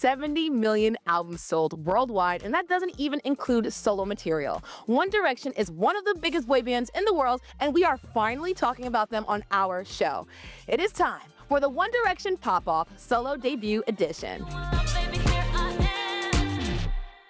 70 million albums sold worldwide, and that doesn't even include solo material. One Direction is one of the biggest boy bands in the world, and we are finally talking about them on our show. It is time for the One Direction Pop-Off Solo Debut Edition.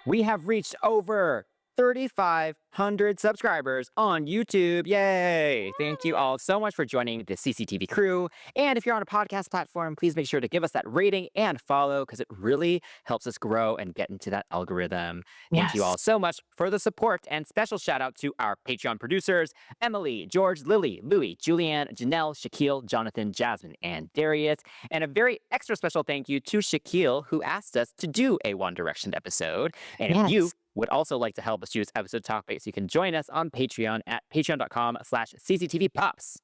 We have reached over 3,500 subscribers on YouTube. Yay! Thank you all so much for joining the CCTV crew. And if you're on a podcast platform, please make sure to give us that rating and follow because it really helps us grow and get into that algorithm. Thank you all so much for the support, and special shout out to our Patreon producers, Emily, George, Lily, Louie, Julianne, Janelle, Shaquille, Jonathan, Jasmine, and Darius. And a very extra special thank you to Shaquille, who asked us to do a One Direction episode. And if you would also like to help us choose episode topics, you can join us on Patreon at patreon.com/cctvpops.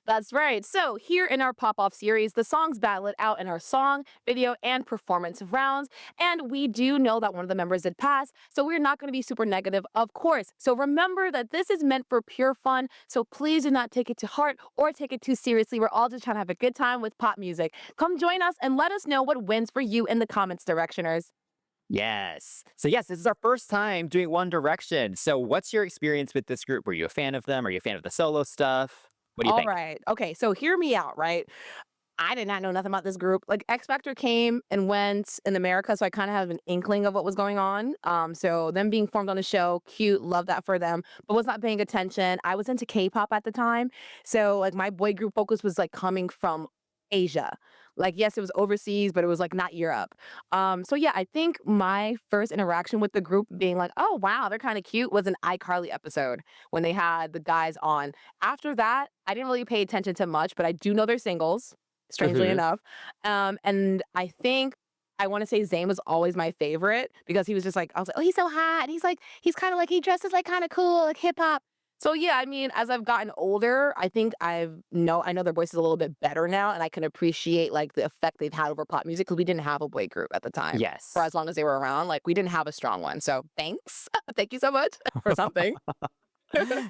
That's right. So here in our pop-off series, the songs battle it out in our song, video, and performance rounds. And we do know that one of the members did pass, so we're not going to be super negative, of course. So remember that this is meant for pure fun, so please do not take it to heart or take it too seriously. We're all just trying to have a good time with pop music. Come join us and let us know what wins for you in the comments, Directioners. Yes. So yes, this is our first time doing One Direction. So what's your experience with this group? Were you a fan of them? Are you a fan of the solo stuff? What do you think? All right. Okay, so hear me out, right? I did not know nothing about this group. Like, X Factor came and went in America, so I kind of have an inkling of what was going on. So them being formed on the show, cute, love that for them, but was not paying attention. I was into K-pop at the time, so like my boy group focus was like coming from Asia. Like, yes, it was overseas, but it was like not Europe. So yeah, I think my first interaction with the group being like, oh wow, they're kind of cute, was an iCarly episode when they had the guys on. After that, I didn't really pay attention to much, but I do know their singles, strangely enough. And I think I want to say Zayn was always my favorite because he was just like, I was like, oh, he's so hot. And he's kind of like, he dresses like kind of cool, like hip hop. So yeah, I mean, as I've gotten older, I think I know their voices a little bit better now, and I can appreciate like the effect they've had over pop music because we didn't have a boy group at the time. Yes. For as long as they were around, like we didn't have a strong one. So thanks, thank you so much for something.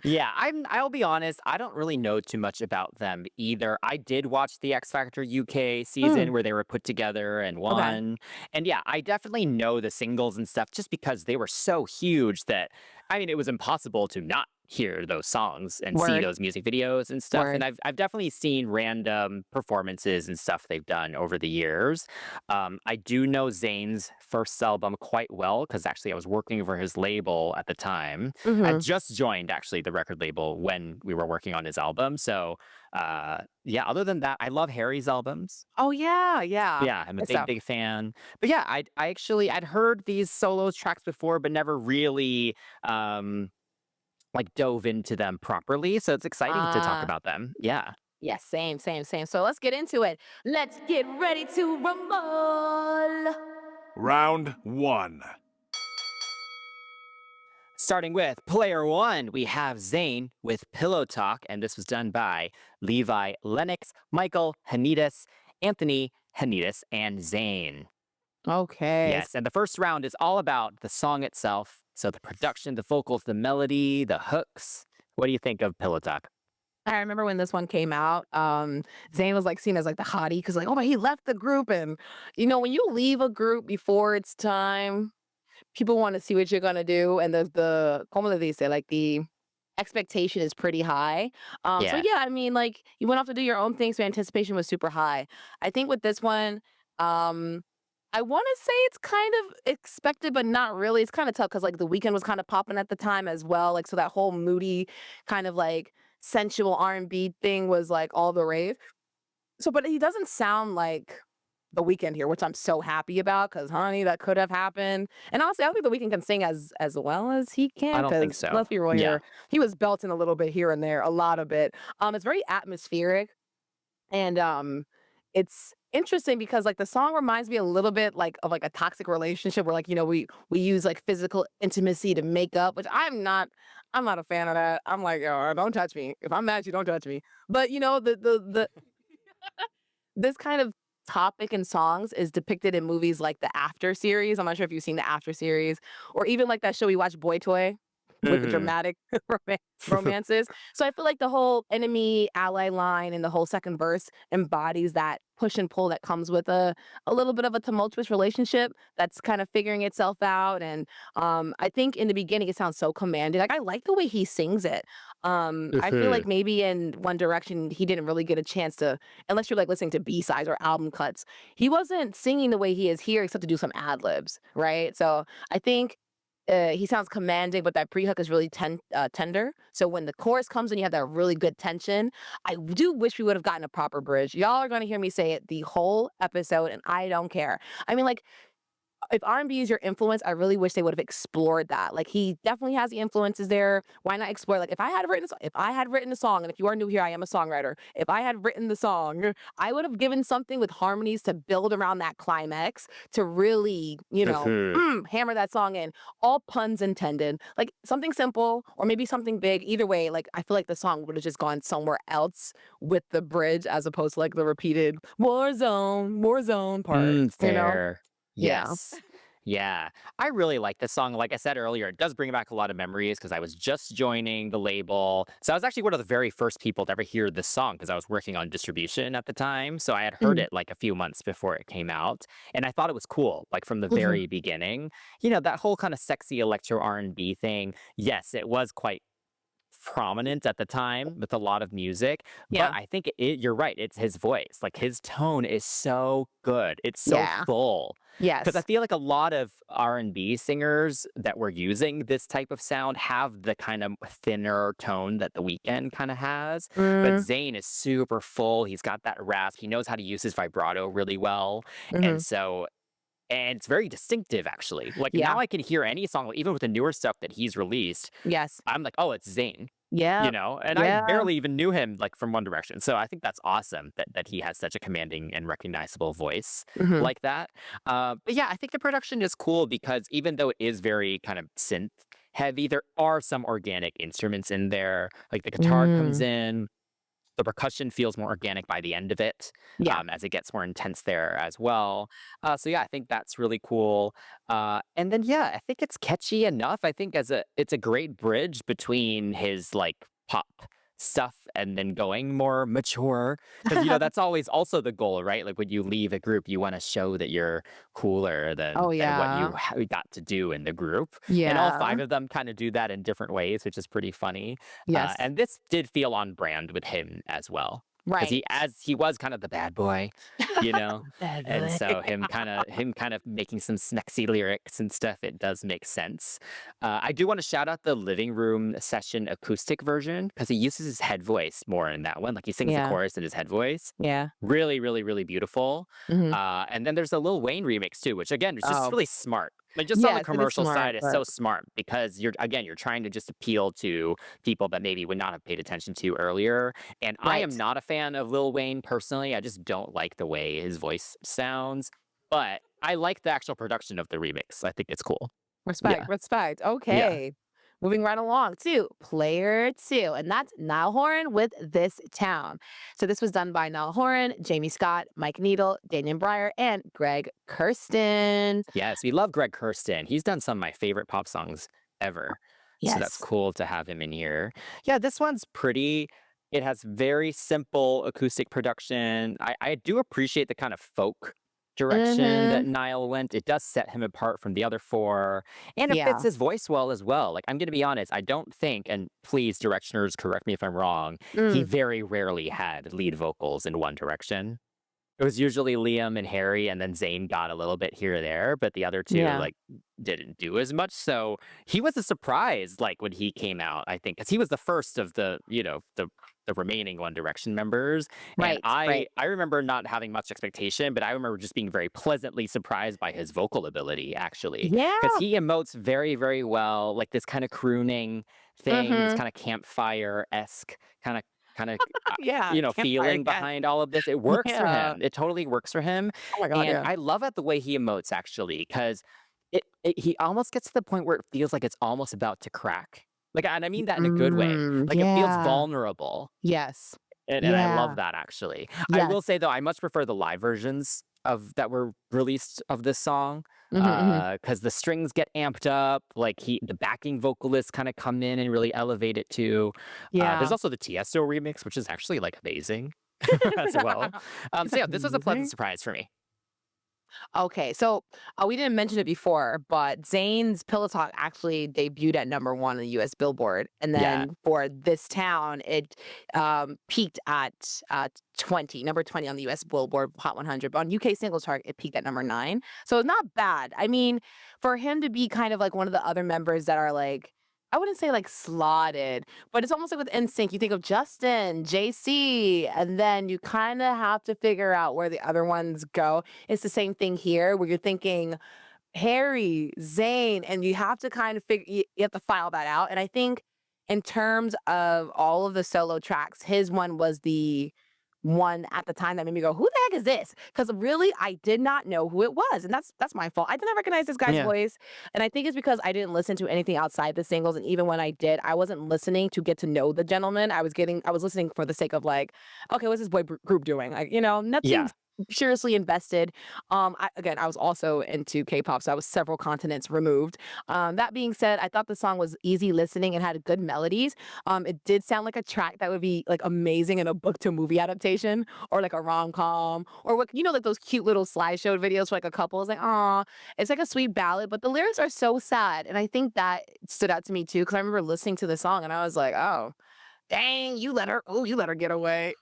Yeah, I'll be honest, I don't really know too much about them either. I did watch the X Factor UK season where they were put together and won. And yeah, I definitely know the singles and stuff just because they were so huge that, I mean, it was impossible to not hear those songs and see those music videos and stuff. And I've definitely seen random performances and stuff they've done over the years. I do know Zayn's first album quite well because actually I was working for his label at the time. I just joined actually the record label when we were working on his album. So yeah, other than that, I love Harry's albums. Oh yeah. Yeah, I'm a big fan. But yeah, I'd heard these solo tracks before, but never really like dove into them properly. So it's exciting to talk about them. Yeah. Yes, same. So let's get into it. Let's get ready to rumble. Round 1. Starting with player 1, we have Zayn with Pillow Talk, and this was done by Levi Lennox, Michael Hanidas, Anthony Hanidas, and Zayn. Okay. Yes, and the first round is all about the song itself. So the production, the vocals, the melody, the hooks. What do you think of Pillow Talk? I remember when this one came out, Zayn was like seen as like the hottie because like, oh my, he left the group, and you know when you leave a group before it's time, people want to see what you're gonna do, and the como le dice, like the expectation is pretty high. So yeah, I mean like you went off to do your own thing, so anticipation was super high. I think with this one, I want to say it's kind of expected, but not really. It's kind of tough because like The Weeknd was kind of popping at the time as well. Like, so that whole moody kind of like sensual R&B thing was like all the rave. So, but he doesn't sound like The Weeknd here, which I'm so happy about because, honey, that could have happened. And honestly, I don't think The Weeknd can sing as well as he can. I don't think so. Let's be real here. He was belting a little bit here and there, a lot of it. It's very atmospheric, and it's interesting because like the song reminds me a little bit like of like a toxic relationship where like, you know, we use like physical intimacy to make up, which I'm not a fan of that. I'm like, oh, don't touch me. If I'm mad at you, don't touch me. But you know, the this kind of topic in songs is depicted in movies like the After series. I'm not sure if you've seen the After series or even like that show we watched, Boy Toy. with the Hmm. dramatic romances. So I feel like the whole enemy ally line and the whole second verse embodies that push and pull that comes with a little bit of a tumultuous relationship that's kind of figuring itself out. And I think in the beginning it sounds so commanding. Like I like the way he sings it. I feel Hmm. like maybe in One Direction he didn't really get a chance to, unless you're like listening to B-sides or album cuts, he wasn't singing the way he is here except to do some ad libs, right? So I think he sounds commanding, but that pre-hook is really tender. So when the chorus comes and you have that really good tension, I do wish we would have gotten a proper bridge. Y'all are going to hear me say it the whole episode, and I don't care. I mean, like, if R&B is your influence, I really wish they would have explored that. Like he definitely has the influences there. Why not explore? Like if I had written a song, and if you are new here, I am a songwriter. If I had written the song, I would have given something with harmonies to build around that climax to really, Hmm. hammer that song in. All puns intended. Like something simple or maybe something big. Either way, like I feel like the song would have just gone somewhere else with the bridge as opposed to like the repeated war zone part. Mm, fair. Yeah. Yes. Yeah. I really like this song. Like I said earlier, it does bring back a lot of memories because I was just joining the label. So I was actually one of the very first people to ever hear this song because I was working on distribution at the time. So I had heard Mhm. it like a few months before it came out. And I thought it was cool, like from the Mhm. very beginning. You know, that whole kind of sexy electro R&B thing. Yes, it was quite prominent at the time with a lot of music, but Yeah. I think you're right, it's his voice. Like his tone is so good. It's so Yeah. full. Cuz I Yes. feel like a lot of R&B singers that were using this type of sound have the kind of thinner tone that The Weeknd kind of has, but Mm, Zayn is super full. He's got that rasp. He knows how to use his vibrato really well. And mhm. so and it's very distinctive actually. Like now Yeah. I can hear any song even with the newer stuff that he's released. Yes. I'm like, "Oh, it's Zayn." You Yep. know, and I Yeah. barely even knew him like from One Direction. So I think that's awesome that he has such a commanding and recognizable voice Mhm. like that. But yeah, I think the production is cool because even though it is very kind of synth heavy, there are some organic instruments in there. Like the guitar comes Mm. in, the percussion feels more organic by the end of it, Yeah. as it gets more intense there as well. So yeah, I think that's really cool. And then yeah, I think it's catchy enough. I think it's a great bridge between his like pop stuff and then going more mature because that's always also the goal, right? Like when you leave a group you want to show that you're cooler Oh, than what yeah. you got to do in the group, and all Yeah. five of them kind of do that in different ways, which is pretty funny. Yes. And this did feel on brand with him as well, because Right. he was kind of the bad boy, you know, Bad and boy. so him kind of making some sexy lyrics and stuff. It does make sense. I do want to shout out the living room session acoustic version because he uses his head voice more in that one. Like he sings the Yeah. chorus in his head voice. Yeah. Really, really, really beautiful. Mhm. And then there's a Lil Wayne remix too, which again is just Oh, really smart. Like just on the yes, it is commercial smart, side, it's but so smart because you're trying to just appeal to people that maybe would not have paid attention to earlier. And I am right. not a fan of Lil Wayne personally. I just don't like the way his voice sounds. But I like the actual production of the remix. I think it's cool. Respect, Yeah. respect. Yeah. Okay. Moving right along to player two, and that's Niall Horan with This Town. So this was done by Niall Horan, Jamie Scott, Mike Needle, Daniel Breyer, and Greg Kirsten. Yes. We love Greg Kurstin. He's done some of my favorite pop songs ever. So that's Yes. cool to have him in here. Yeah, this one's pretty. It has very simple acoustic production. I do appreciate the kind of folk direction that Mhm. Niall went. It does set him apart from the other four, and it fits Yeah. his voice well as well. Like, I'm going to be honest, I don't think, and please, directioners, correct me if I'm wrong, he Mm. very rarely had lead vocals in One Direction. It was usually Liam and Harry, and then Zayn got a little bit here or there, but the other two Yeah. like didn't do as much. So he was a surprise, like when he came out, I think, because he was the first of the remaining One Direction members. And Right. Right. I remember not having much expectation, but I remember just being very pleasantly surprised by his vocal ability, actually, because Yeah. he emotes very, very well, like this kind of crooning thing, this Mhm. kind of campfire esque kind of Yeah. Campfire feeling gas. behind all of this. It works for Yeah. him. It totally works for him. Oh my god. And Yeah. I love it the way he emotes actually, because he almost gets to the point where it feels like it's almost about to crack. Like, and I mean that in a good way. Mm. Like it feels Yeah. vulnerable. Yes. And I love Yeah. that actually. I will Yes. say though, I much prefer the live versions that were released of this song. Mhm, mhm. Because the strings get amped up, like the backing vocalists kind of come in and really elevate it too. There's Yeah. also the Tiesto remix, which is actually like amazing as well. It's So like yeah, this was a pleasant amazing. surprise for me. Okay, so we didn't mention it before, but Zayn's Pillow Talk actually debuted at #1 on the U.S. Billboard, and Yeah, then for This Town, it peaked at 20, number 20 on the U.S. Billboard Hot 100. But on UK singles chart, it peaked at #9, so it's not bad. I mean, for him to be kind of like one of the other members that are like, I wouldn't say like slotted, but it's almost like with NSYNC, you think of Justin, JC, and then you kind of have to figure out where the other ones go. It's the same thing here where you're thinking Harry, Zayn, and you have to kind of figure, you have to file that out. And I think in terms of all of the solo tracks, his one was the one at the time that made me go, who the heck is this? Because really, I did not know who it was. And that's my fault. I didn't recognize this guy's yeah, voice. And I think it's because I didn't listen to anything outside the singles. And even when I did, I wasn't listening to get to know the gentleman. I was listening for the sake of like, okay, what's this group doing? Like, nothing yeah. seriously invested. Again, I was also into K-pop, so I was several continents removed. That being said, I thought the song was easy listening and had good melodies. It did sound like a track that would be like amazing in a book to movie adaptation or like a rom-com or what like those cute little slideshow videos for like a couple. It's like, aw, it's like a sweet ballad, but the lyrics are so sad. And I think that stood out to me too, because I remember listening to the song and I was like, oh, dang, you let her get away.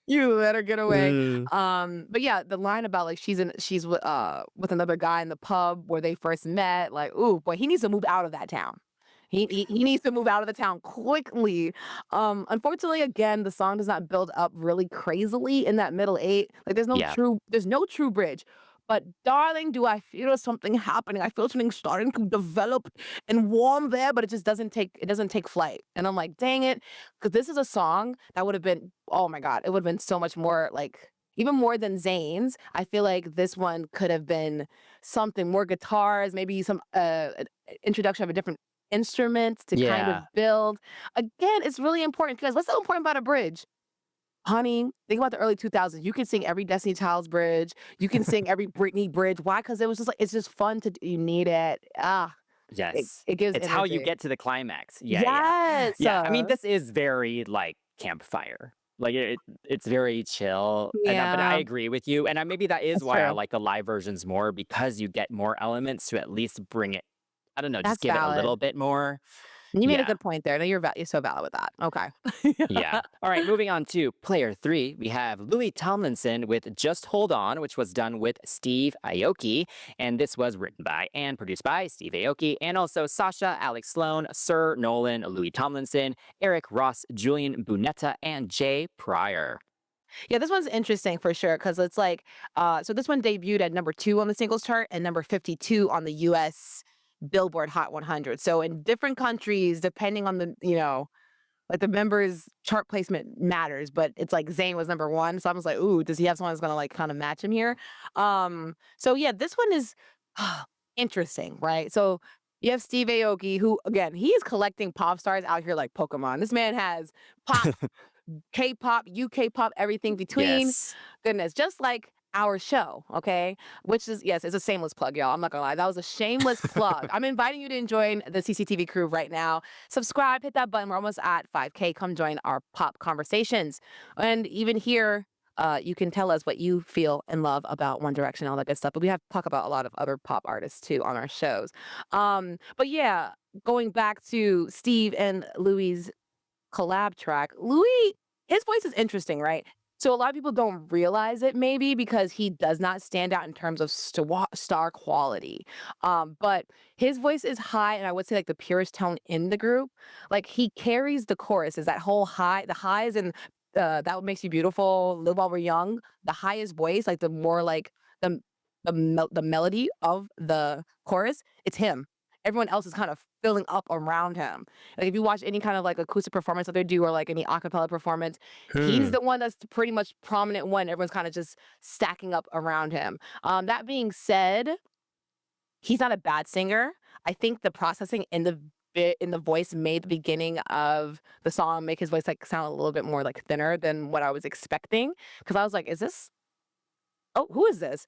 You let her get away. Mm, But yeah, the line about like she's with another guy in the pub where they first met, like, ooh, boy, he needs to move out of that town. He needs to move out of the town quickly. Unfortunately, again, the song does not build up really crazily in that middle eight. Like yeah, there's no true bridge. But darling, do I feel something happening? I feel something starting to develop and warm there, but it doesn't take flight. And I'm like, dang it. Because this is a song that would have been, oh my God, it would have been so much more like even more than Zayn's. I feel like this one could have been something more guitars, maybe some introduction of a different instruments to kind yeah. of build. Again, it's really important because what's so important about a bridge? Honey, think about the early 2000s. You can sing every Destiny Child's bridge. You can sing every Britney bridge. Why? Because it was just like, it's just fun you need it. Yes. It gives It's how you energy. get to the climax. Yeah, yeah, yeah. Yes. Yeah, I mean, this is very, like, campfire. Like, it's very chill, but I Yeah, agree with you, and maybe that is that's why I true. like the live versions more because you get more elements to at least bring it I don't know, just That's give it a valid. little bit more. You made a Yeah. good point there. No, you're so valid with that. Okay. Yeah. All right, moving on to player three, we have Louis Tomlinson with Just Hold On, which was done with Steve Aoki. And this was written by and produced by Steve Aoki, and also Sasha, Alex Sloan, Sir Nolan, Louis Tomlinson, Eric Ross, Julian Bunetta, and Jay Pryor. Yeah, this one's interesting for sure because it's like, so this one debuted at #2 on the singles chart and number 52 on the U.S. Billboard Hot 100. So in different countries, depending on like the members' chart placement matters. But it's like Zayn was #1, so I was like, ooh, does he have someone that's gonna like kind of match him here? So yeah, this one is interesting, right? So you have Steve Aoki, who again, he is collecting pop stars out here like Pokemon. This man has pop K-pop, UK pop, everything between. Yes. Goodness, just like our show, okay? Which is yes, it's a shameless plug, y'all. I'm not gonna lie. That was a shameless plug. I'm inviting you to join the CCTV crew right now. Subscribe, hit that button. We're almost at 5K. Come join our pop conversations. And even here, you can tell us what you feel and love about One Direction, all that good stuff. But we have to talk about a lot of other pop artists too on our shows. But yeah, going back to Steve and Louis' collab track. Louis, his voice is interesting, right? So a lot of people don't realize it maybe because he does not stand out in terms of star quality. But his voice is high, and I would say like the purest tone in the group. Like he carries the chorus, is that whole high, the highs and that what makes you beautiful, live while we're young. The highest voice, like the more like the the melody of the chorus, it's him. Everyone else is kind of filling up around him. Like if you watch any kind of like acoustic performance that they do or like any acapella performance, he's Hmm. the one that's the pretty much prominent one. Everyone's kind of just stacking up around him. That being said, he's not a bad singer. I think the processing in the in the voice made the beginning of the song make his voice like sound a little bit more like thinner than what I was expecting. Because I was like, is this Oh, who is this?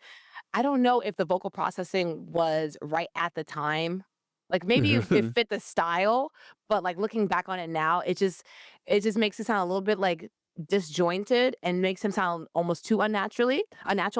I don't know if the vocal processing was right at the time. Like, maybe it fit the style, but, like, looking back on it now, it just makes it sound a little bit, like, disjointed and makes him sound almost too unnatural,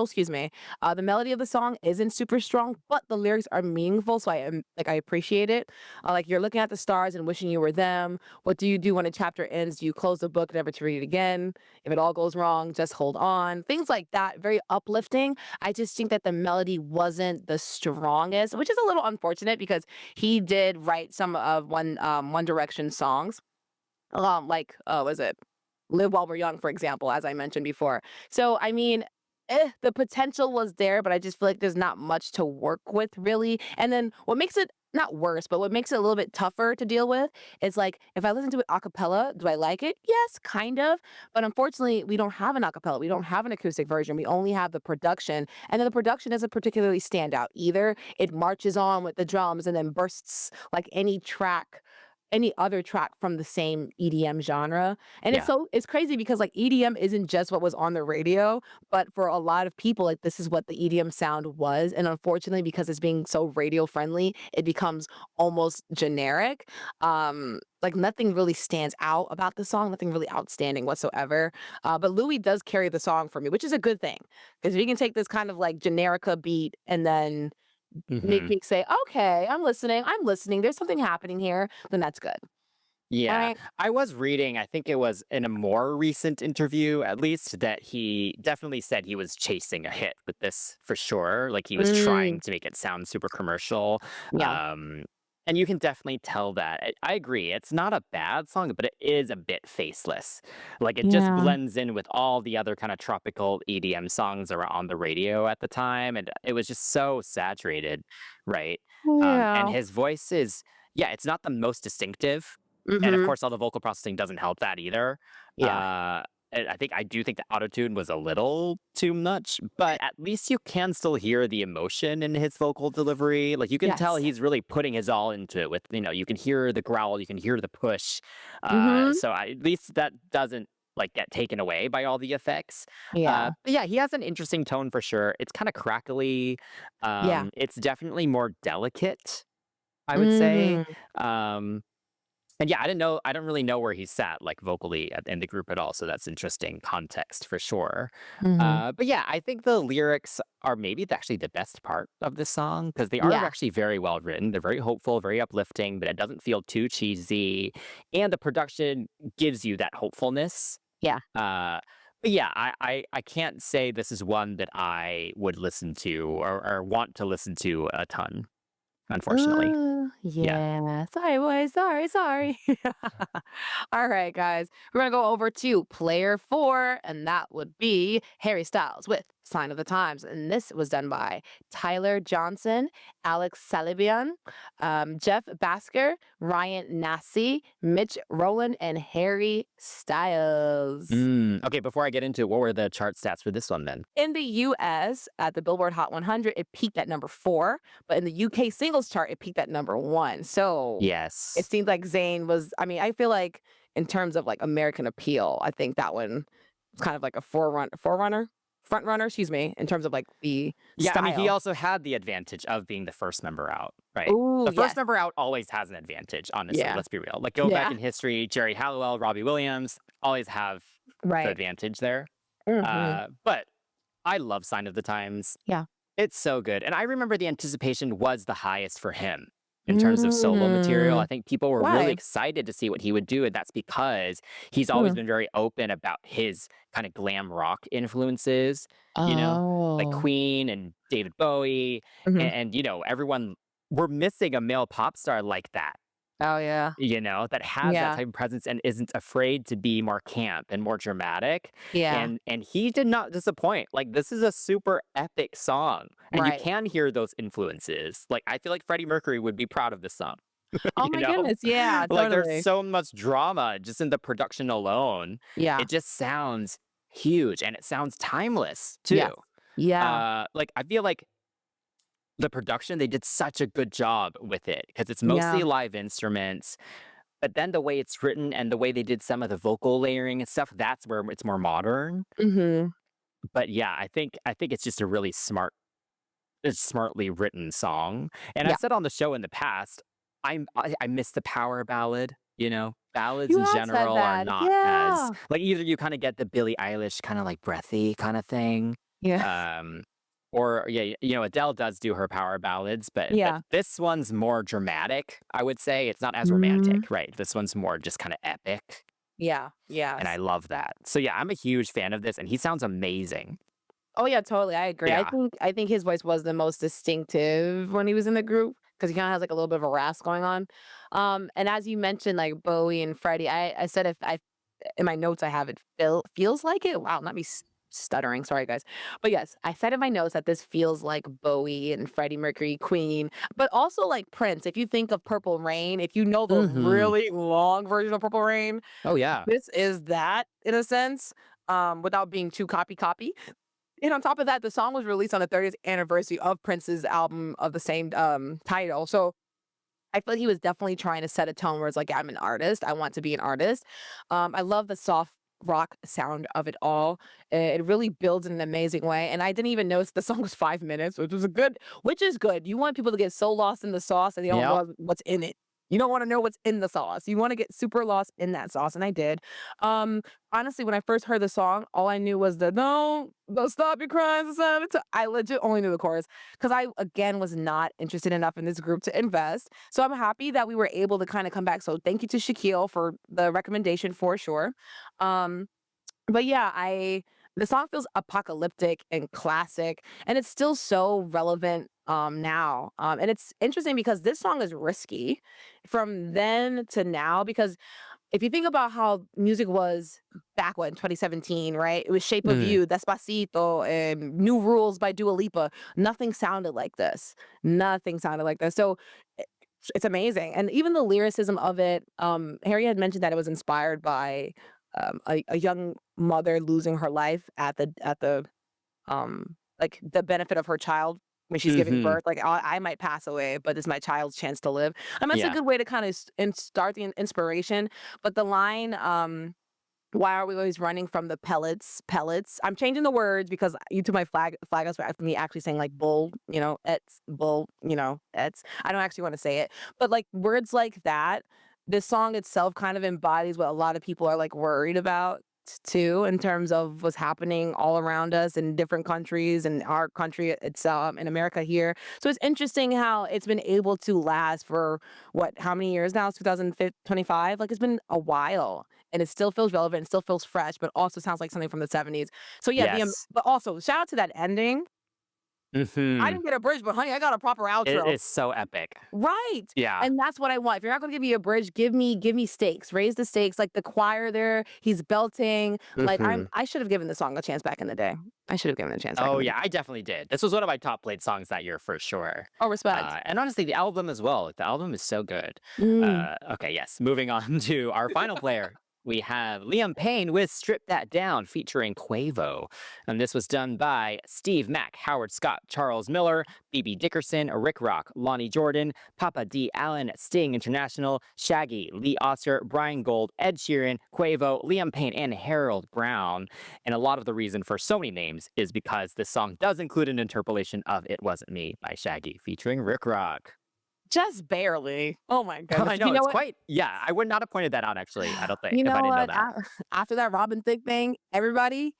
excuse me. The melody of the song isn't super strong, but the lyrics are meaningful, so I appreciate it. Like, "You're looking at the stars and wishing you were them. What do you do when a chapter ends? Do you close the book never to read it again? If it all goes wrong, just hold on." Things like that, very uplifting. I just think that the melody wasn't the strongest, which is a little unfortunate because he did write some of One Direction songs. Like, was it Live While We're Young, for example, as I mentioned before. So, I mean, the potential was there, but I just feel like there's not much to work with really. And then what makes it not worse, but what makes it a little bit tougher to deal with is like if I listen to it a cappella, do I like it? Yes, kind of. But unfortunately, we don't have an a cappella. We don't have an acoustic version. We only have the production. And then the production doesn't particularly stand out either. It marches on with the drums and then bursts like any other track from the same EDM genre. And Yeah. it's crazy because like EDM isn't just what was on the radio, but for a lot of people, like this is what the EDM sound was. And unfortunately, because it's being so radio friendly, it becomes almost generic. Like nothing really stands out about the song, nothing really outstanding whatsoever. But Louis does carry the song for me, which is a good thing. Because if you can take this kind of like generica beat and then make Hmm. me say, okay, I'm listening, there's something happening here, then that's good. All Yeah, right. I was reading, I think it was in a more recent interview, at least, that he definitely said he was chasing a hit with this for sure. Like he was trying Mm, to make it sound super commercial. yeah. Um, and you can definitely tell that. I agree. It's not a bad song, but it is a bit faceless. Like it just Yeah. blends in with all the other kind of tropical EDM songs that were on the radio at the time. And it was just so saturated, right? And Yeah. his voice is, yeah, it's not the most distinctive, and of Mhm. course, all the vocal processing doesn't help that either. Yeah. Uh, and I do think the autotune was a little too much, but at least you can still hear the emotion in his vocal delivery. Like you can tell Yes. he's really putting his all into it with, you can hear the growl, you can hear the push. Mhm. At least that doesn't like get taken away by all the effects. Yeah. But yeah, he has an interesting tone for sure. It's kind of crackly. Yeah. It's definitely more delicate, I would say. Mm. Um, and yeah, I don't really know where he's sat, like, vocally in the group at all, so that's interesting context for sure. Mhm. But yeah, I think the lyrics are maybe actually the best part of this song because they are Yeah. actually very well written. They're very hopeful, very uplifting, but it doesn't feel too cheesy, and the production gives you that hopefulness. Yeah. Uh, but yeah, I can't say this is one that I would listen to or want to listen to a ton, unfortunately. Yeah. Yeah. Sorry, boys. Sorry. All right, guys. We're gonna go over to player 4, and that would be Harry Styles with "Sign of the Times." And this was done by Tyler Johnson, Alex Salibian, Jeff Basker, Ryan Nassi, Mitch Rowland, and Harry Styles. Okay, before I get into it, what were the chart stats for this one then? In the US, at the Billboard Hot 100, it peaked at number 4, but in the UK singles chart, it peaked at number 1. So it Yes. seemed like Zayn was, I mean, I feel like in terms of like American appeal, I think that one was kind of like a front runner, excuse me, in terms of like the Yeah, I mean, he style. also had the advantage of being the first member out, right? Oh, The first yes. member out always has an advantage, honestly. Yeah. Let's be real. Like, go back Yeah. in history, Jerry Halliwell, Robbie Williams always have the Right. advantage there. Hmm. But I love Sign of the Times. Yeah. It's so good. And I remember the anticipation was the highest for him in terms of solo material. I Mm. think people were really Why? excited to see what he would do. And that's because he's always Mm. been very open about his kind of glam rock influences, you know, like Oh. Queen and David Bowie. Hmm. Everyone, we're missing a male pop star like that, Oh, yeah. that has that Yeah. type of presence and isn't afraid to be more camp and more dramatic. Yeah. And he did not disappoint. Like this is a super epic song. And you Right. can hear those influences. Like I feel like Freddie Mercury would be proud of this song. Oh you my know? goodness. Yeah, Like there's totally. so much drama just in the production alone. Yeah. It just sounds huge and it sounds timeless too. Yes. Yeah. Like I feel like the production, they did such a good job with it because it's Yeah. mostly live instruments. But then the way it's written and the way they did some of the vocal layering and stuff, that's where it's more modern. Mhm. but yeah, I think it's just a really it's smartly written song. And Yeah. I've said on the show in the past, I miss the power ballad. Ballads You in have said general are that. not as Yeah. like either you kind of get the Billie Eilish kind of like breathy kind of thing, Yeah. um, or yeah, Adele does do her power ballads, but Yeah. this one's more dramatic. I would say it's not as Mm, romantic, right? This one's more just kind of epic, yeah. and I Yes. love that. So yeah, I'm a huge fan of this, and he sounds amazing. Oh yeah, totally. I agree. Yeah. I think his voice was the most distinctive when he was in the group because he kind of has like a little bit of a rasp going on. And as you mentioned, like Bowie and Freddie, I said if I in my notes I have it feels like it. Wow, not me stuttering. Sorry guys, but yes, I said in my notes that this feels like Bowie and Freddie Mercury, Queen, but also like Prince. If you think of Purple Rain, if you know the Hmm. really long version of Purple Rain, Oh yeah. this is that in a sense. Without being too copy. And on top of that, the song was released on the 30th anniversary of Prince's album of the same, title, so I feel like he was definitely trying to set a tone where it's like, "I'm an artist, I want to be an artist." I love the soft rock sound of it all. It really builds in an amazing way, and I didn't even notice the song was 5 minutes, which is good. You want people to get so lost in the sauce and they don't Yep. know what's in it. You don't wanna know what's in the sauce. You wanna get super lost in that sauce, and I did. Um, Honestly, when I first heard the song, all I knew was the "Don't stop your crying society." I legit only knew the chorus because I, again, was not interested enough in this group to invest. So I'm happy that we were able to kinda come back. So thank you to Shaquille for the recommendation for sure. Um, but yeah, I the song feels apocalyptic and classic, and it's still so relevant now. And it's interesting because this song is risky from then to now because if you think about how music was back when 2017, right? It was Shape of Mm. You, Despacito, and New Rules by Dua Lipa. Nothing sounded like this. Nothing sounded like this. So it's amazing. And even the lyricism of it, Harry had mentioned that it was inspired by a young mother losing her life like the benefit of her child when she's giving Mhm. birth. Like I might pass away, but it's my child's chance to live. And that's a Yeah. good way to kind of start the inspiration. But the line, why are we always running from the pellets? Pellets. I'm changing the words because you took my flag us for me actually saying like bull, ets, bull, ets. I don't actually want to say it, but like words like that. This song itself kind of embodies what a lot of people are like worried about too in terms of what's happening all around us in different countries and our country itself in America here. So it's interesting how it's been able to last for what how many years now? It's 2025. Like it's been a while and it still feels relevant, it still feels fresh, but also sounds like something from the 70s. So yeah, Yes. but also shout out to that ending. I Mhm. didn't get a bridge, but honey, I got a proper It outro. is so epic. Right. Yeah. And that's what I want. If you're not gonna give me a bridge, give me stakes. Raise the stakes. Like the choir there, he's belting. Like Mhm. I should have given the song a chance back in the day. I should have given it a chance back in Oh, the day. yeah, I definitely did. This was one of my top played songs that year for sure. Oh, respect. And honestly, the album as well. The album is so good. Mm. Okay, yes. Moving on to our final player. We have Liam Payne with Strip That Down featuring Quavo. And this was done by Steve Mack, Howard Scott, Charles Miller, BB Dickerson, Rick Rock, Lonnie Jordan, Papa D. Allen, Sting International, Shaggy, Lee Oster, Brian Gold, Ed Sheeran, Quavo, Liam Payne, and Harold Brown. And a lot of the reason for so many names is because this song does include an interpolation of It Wasn't Me by Shaggy featuring Rick Rock. Just barely. Oh my goodness. I You know, know it's what? quite, yeah, I would not have pointed that out actually, I don't think, You if I know didn't know what? that. After that Robin Thicke thing, give everybody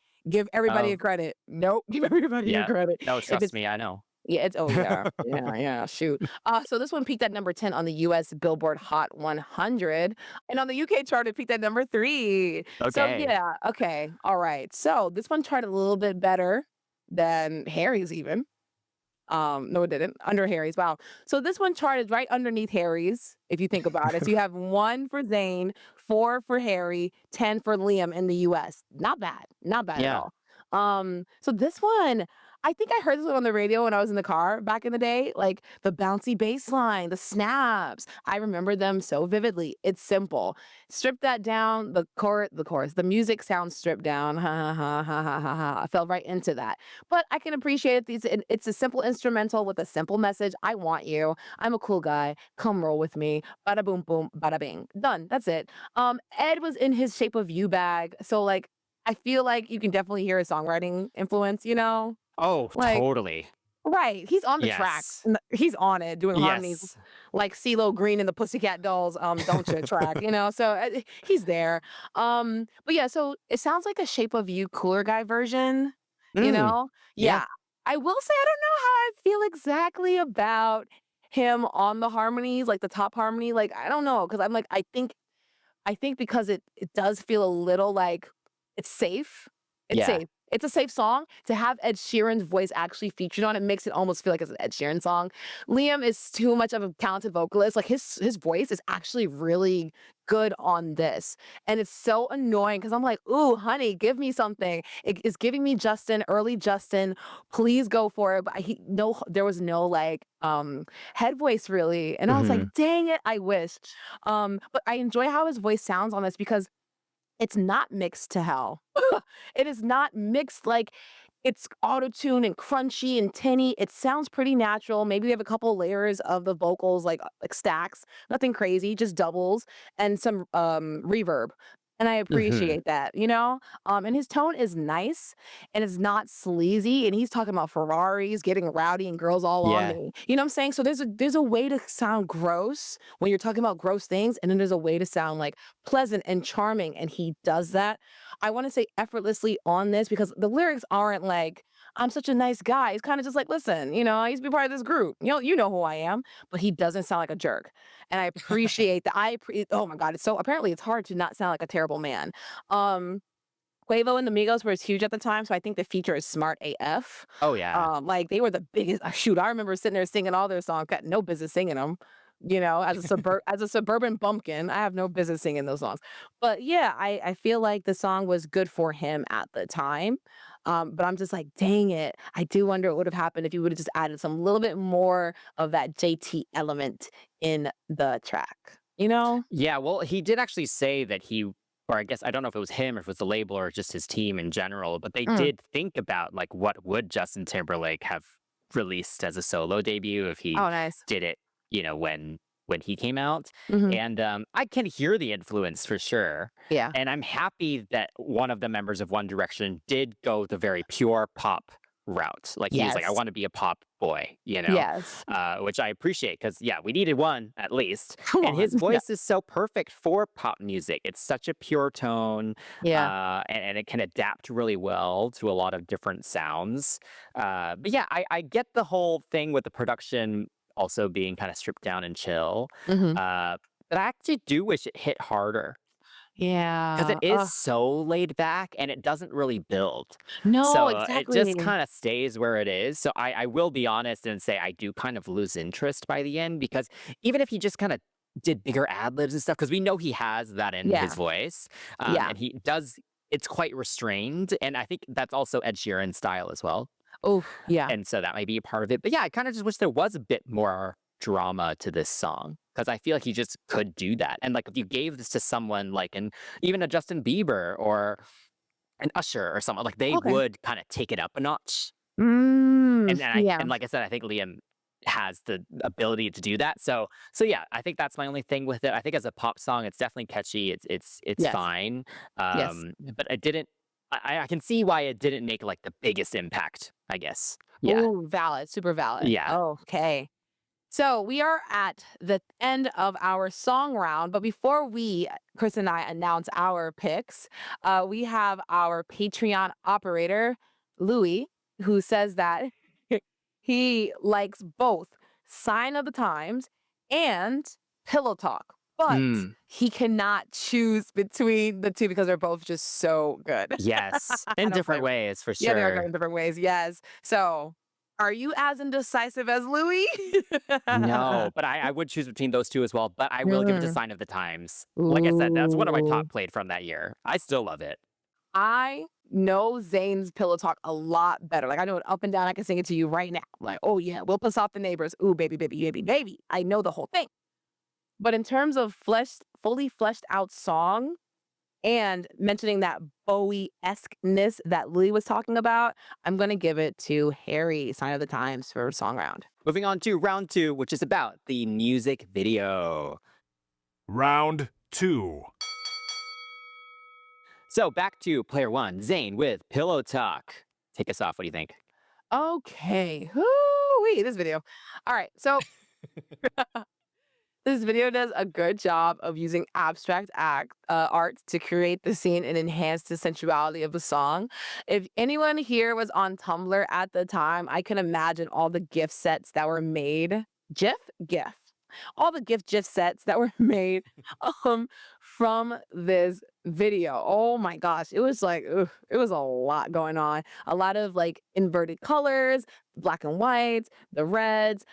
a Oh, credit. Nope, give everybody a yeah. credit. No, If trust it's me, I know. Yeah, it's oh yeah, shoot. So this one peaked at number 10 on the US Billboard Hot 100, and on the UK chart it peaked at number 3. So Okay. yeah, okay, all right. So this one charted a little bit better than Harry's even. No, it didn't. Under Harry's. Wow. So this one charted right underneath Harry's, if you think about it. So you have 1 for Zayn, 4 for Harry, 10 for Liam in the US. Not bad. Not bad at Yeah. all. So this one, I think I heard this one on the radio when I was in the car back in the day, like the bouncy bass line, the snaps. I remember them so vividly. It's simple. Strip that down, the music sounds stripped down. Ha ha ha ha ha ha. Ha. I fell right into that. But I can appreciate it. It's a simple instrumental with a simple message. I want you. I'm a cool guy. Come roll with me. Bada boom boom, bada bing. Done. That's it. Ed was in his Shape of You bag. So like I feel like you can definitely hear a songwriting influence, you know? Oh, Like totally. right, he's on the track. Yes. He's on it doing harmonies Yes. like CeeLo Green and the Pussycat Dolls, Don't You track, you know? So, he's there. But yeah, so it sounds like a Shape of You Cooler Guy version, you Mm, know? yeah. Yeah. I will say I don't know how I feel exactly about him on the harmonies, like the top harmony, like, I don't know, 'cause I'm like, I think because it does feel a little like it's safe. It's Yeah. safe. It's a safe song to have Ed Sheeran's voice actually featured on it makes it almost feel like it's an Ed Sheeran song. Liam is too much of a talented vocalist. Like his voice is actually really good on this. And it's so annoying because I'm like, ooh, honey, give me something. It is giving me Justin, early Justin. Please go for it. But there was no like head voice really. And I was like, Mhm. dang it, I wish. But I enjoy how his voice sounds on this because it's not mixed to hell. It is not mixed like it's auto-tuned and crunchy and tinny. It sounds pretty natural. Maybe we have a couple layers of the vocals like stacks, nothing crazy, just doubles and some reverb. And I Mhm. appreciate that, you know? And his tone is nice and it's not sleazy. And he's talking about Ferraris, getting rowdy and girls all on Yeah. me. You know what I'm saying? So there's a way to sound gross when you're talking about gross things, and then there's a way to sound like pleasant and charming. And he does that. I want to say effortlessly on this because the lyrics aren't like, I'm such a nice guy. It's kind of just like, listen, I used to be part of this group. You know who I am, but he doesn't sound like a jerk. And I appreciate that. Oh my God. It's so apparently it's hard to not sound like a terrible man. Um, Quavo and the Migos were huge at the time, so I think the feature is smart AF. Oh, yeah. Like they were the biggest. Shoot, I remember sitting there singing all their songs. Got no business singing them. As a suburban bumpkin, I have no business singing those songs. But yeah, I feel like the song was good for him at the time. But I'm just like, dang it. I do wonder what would have happened if you would have just added some little bit more of that JT element in the track. You know? Yeah, well, he did actually say that or I guess I don't know if it was him or if it was the label or just his team in general, but they Mm. did think about like what would Justin Timberlake have released as a solo debut if he Oh, nice. did it, when he came out. Hmm. And I can hear the influence for sure. Yeah. And I'm happy that one of the members of One Direction did go the very pure pop route. Like he was like, I Yes. want to be a pop boy, Yes. which I appreciate because, yeah, we needed one at least. Come And his on. Yeah. voice is so perfect for pop music. It's such a pure tone, Yeah. and it can adapt really well to a lot of different sounds. But yeah, I get the whole thing with the production also being kind of stripped down and chill. Mhm. Uh, but I actually do wish it hit harder because it Yeah. is so laid back and it doesn't really build. No, So it just exactly. kind of stays where it is. So I will be honest and say I do kind of lose interest by the end because even if he just kind of did bigger ad libs and stuff, because we know he has that in his Yeah. voice, Yeah. and he does. It's quite restrained, and I think that's also Ed Sheeran's style as well. Oh, yeah. And so that might be a part of it. But yeah, I kind of just wish there was a bit more drama to this song because I feel like he just could do that. And like if you gave this to someone like even a Justin Bieber or an Usher or someone, like they Okay. would kind of take it up a notch. Yeah. And like I said, I think Liam has the ability to do that. So yeah, I think that's my only thing with it. I think as a pop song, it's definitely catchy. It's Yes. fine. Yes. But it didn't. I can see why it didn't make like the biggest impact. I guess. Yeah. Ooh, valid, super valid. Yeah. Okay. So we are at the end of our song round, but before Chris and I announce our picks, we have our Patreon operator, Louis, who says that he likes both Sign of the Times and Pillow Talk, but Mm, he cannot choose between the two because they're both just so good. yes. I In don't different blame him. ways, for Yeah, they are going sure. in different ways. Yes. So, are you as indecisive as Louis? No, but I would choose between those two as well. But I will give it a Mm. sign of the times. Like I said, that's one of my Ooh. top played from that year. I still love it. I know Zayn's Pillow Talk a lot better. Like I know it up and down. I can sing it to you right now. Like, oh yeah, we'll piss off the neighbors. Ooh, baby, baby, baby, baby. I know the whole thing. But in terms of fully fleshed out song and mentioning that Bowie-esque-ness that Louis was talking about, I'm gonna give it to Harry, Sign of the Times for song round. Moving on to round two, which is about the music video. Round 2. So back to player one, Zayn with Pillow Talk. Take us off. What do you think? Okay. Whoo-wee, this video. All right. So this video does a good job of using abstract art to create the scene and enhance the sensuality of the song. If anyone here was on Tumblr at the time, I can imagine all the GIF sets that were made. GIF. All the GIF sets that were made from this video. Oh my gosh. It was like, it was a lot going on. A lot of like inverted colors, black and whites, the reds.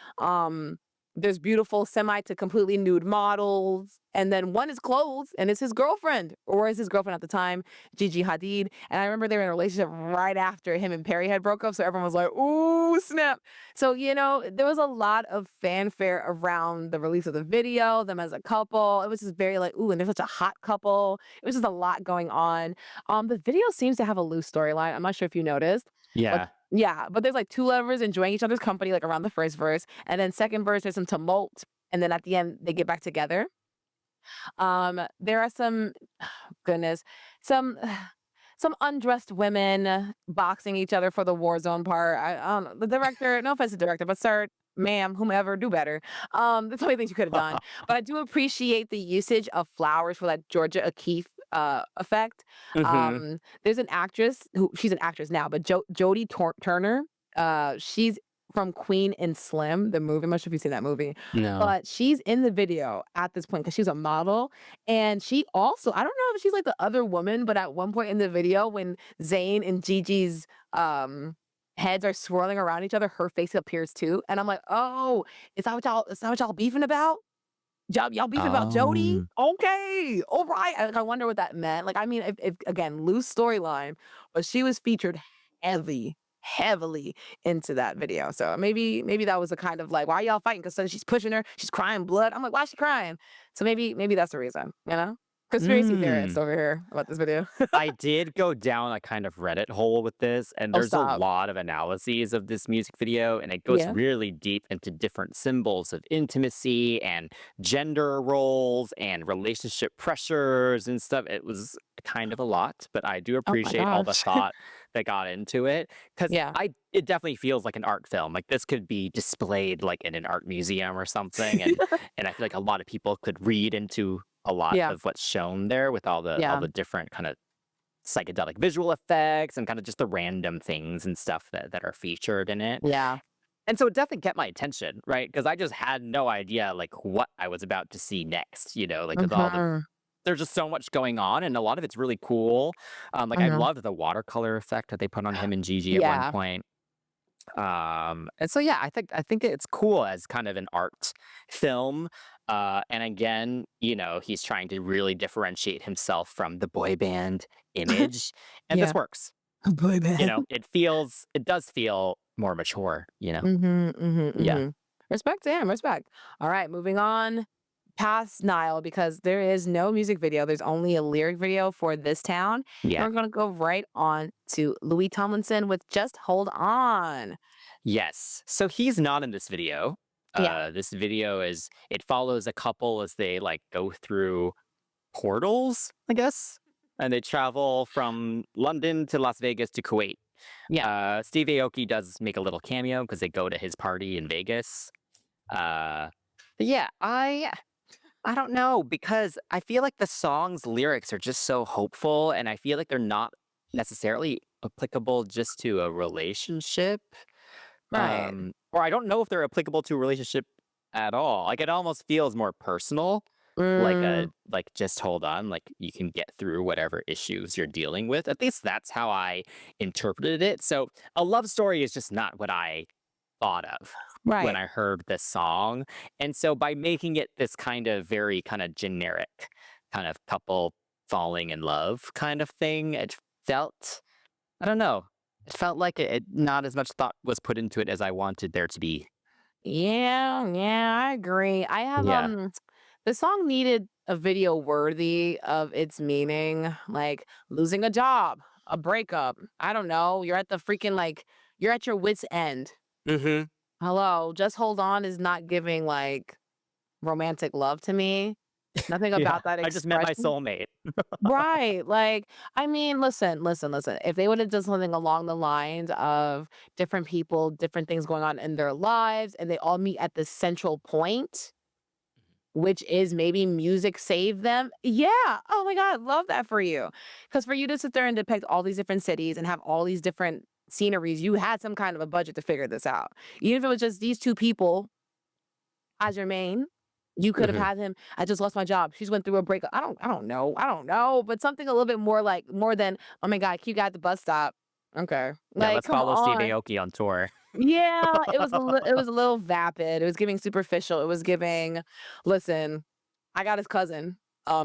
There's beautiful semi to completely nude models. And then one is clothes and it's his girlfriend, or is his girlfriend at the time, Gigi Hadid. And I remember they were in a relationship right after him and Perry had broke up. So everyone was like, ooh, snap. So, there was a lot of fanfare around the release of the video, them as a couple. It was just very like, ooh, and they're such a hot couple. It was just a lot going on. The video seems to have a loose storyline. I'm not sure if you noticed. Like, Yeah. yeah, but there's like two lovers enjoying each other's company, like around the first verse. And then second verse, there's some tumult. And then at the end, they get back together. There are some, goodness, some some undressed women boxing each other for the war zone part. I don't know. The director, no offense to the director, but sir, ma'am, whomever, do better. There's so many things you could have done. But I do appreciate the usage of flowers for that Georgia O'Keeffe effect. hmm There's an actress who she's an actress now, but Jodie Turner. She's from Queen and Slim, the movie. I'm not sure if you've seen that movie, No. but she's in the video at this point because she's a model. And she also, I don't know if she's like the other woman, but at one point in the video, when Zayn and Gigi's heads are swirling around each other, her face appears too. And I'm like, oh, is that what y'all beefing about? Y'all beefing about Jody? Um, Okay, all right. I wonder what that meant. Like, I mean, if again, loose storyline, but she was featured heavily into that video. So maybe that was a kind of like, why y'all fighting? Because then she's pushing her, she's crying blood. I'm like, why is she crying? So maybe that's the reason, Conspiracy theorists mm. over here about this video. I did go down a kind of Reddit hole with this, and Oh, there's a stop. lot of analyses of this music video, and it goes Yeah. really deep into different symbols of intimacy and gender roles and relationship pressures and stuff. It was kind of a lot, but I do Oh my appreciate all the gosh. thought that got into it because Yeah. it definitely feels like an art film. Like this could be displayed like in an art museum or something, and I feel like a lot of people could read into a lot Yeah. of what's shown there with all Yeah. the different kind of psychedelic visual effects and kind of just the random things and stuff that are featured in it. Yeah. And so it definitely kept my attention, right? Because I just had no idea like what I was about to see next, like with all the Mhm. there's just so much going on and a lot of it's really cool. Like I Mhm. loved the watercolor effect that they put on him and Gigi at one Yeah. point. And so yeah, I think it's cool as kind of an art film. And again, he's trying to really differentiate himself from the boy band image, and this Yeah. works. Boy band. It does feel more mature. Mhm, mhm, Yeah, mhm. Respect to him, respect. All right, moving on past Niall because there is no music video. There's only a lyric video for this town. And yeah, we're gonna go right on to Louis Tomlinson with Just Hold On. yes. So he's not in this video. Yeah. This video it follows a couple as they like go through portals, I guess, and they travel from London to Las Vegas to Kuwait. Yeah. Steve Aoki does make a little cameo because they go to his party in Vegas. Uh, but yeah, I don't know because I feel like the song's lyrics are just so hopeful, and I feel like they're not necessarily applicable just to a relationship. Right. Or I don't know if they're applicable to a relationship at all. Like it almost feels more personal, Mm, like just hold on, like you can get through whatever issues you're dealing with. At least that's how I interpreted it. So a love story is just not what I thought of when right. I heard this song. And so by making it this kind of very kind of generic kind of couple falling in love kind of thing, it felt, I don't know, it felt like it not as much thought was put into it as I wanted there to be. Yeah, I agree. I have Yeah. the song needed a video worthy of its meaning, like losing a job, a breakup. I don't know. You're at the freaking like you're at your wit's end. Mm-hmm. Hello, just hold on is not giving like romantic love to me. Nothing Yeah, about that I just met my expression. soulmate. Right. Like, I mean, listen. If they would have done something along the lines of different people, different things going on in their lives, and they all meet at the central point, which is maybe music saved them. Yeah. Oh my God. Love that for you. Because for you to sit there and depict all these different cities and have all these different sceneries, you had some kind of a budget to figure this out. Even if it was just these two people as your main, you could have Mhm. had him, "I just lost my job. She's went through a breakup." I don't know, but something a little bit more like more than, "Oh my God, cute guy at the bus stop." Okay. Yeah, Like, let's come follow Steve on. Aoki on tour. Yeah, it was a little vapid. It was giving superficial. It was giving, "Listen, I got his cousin.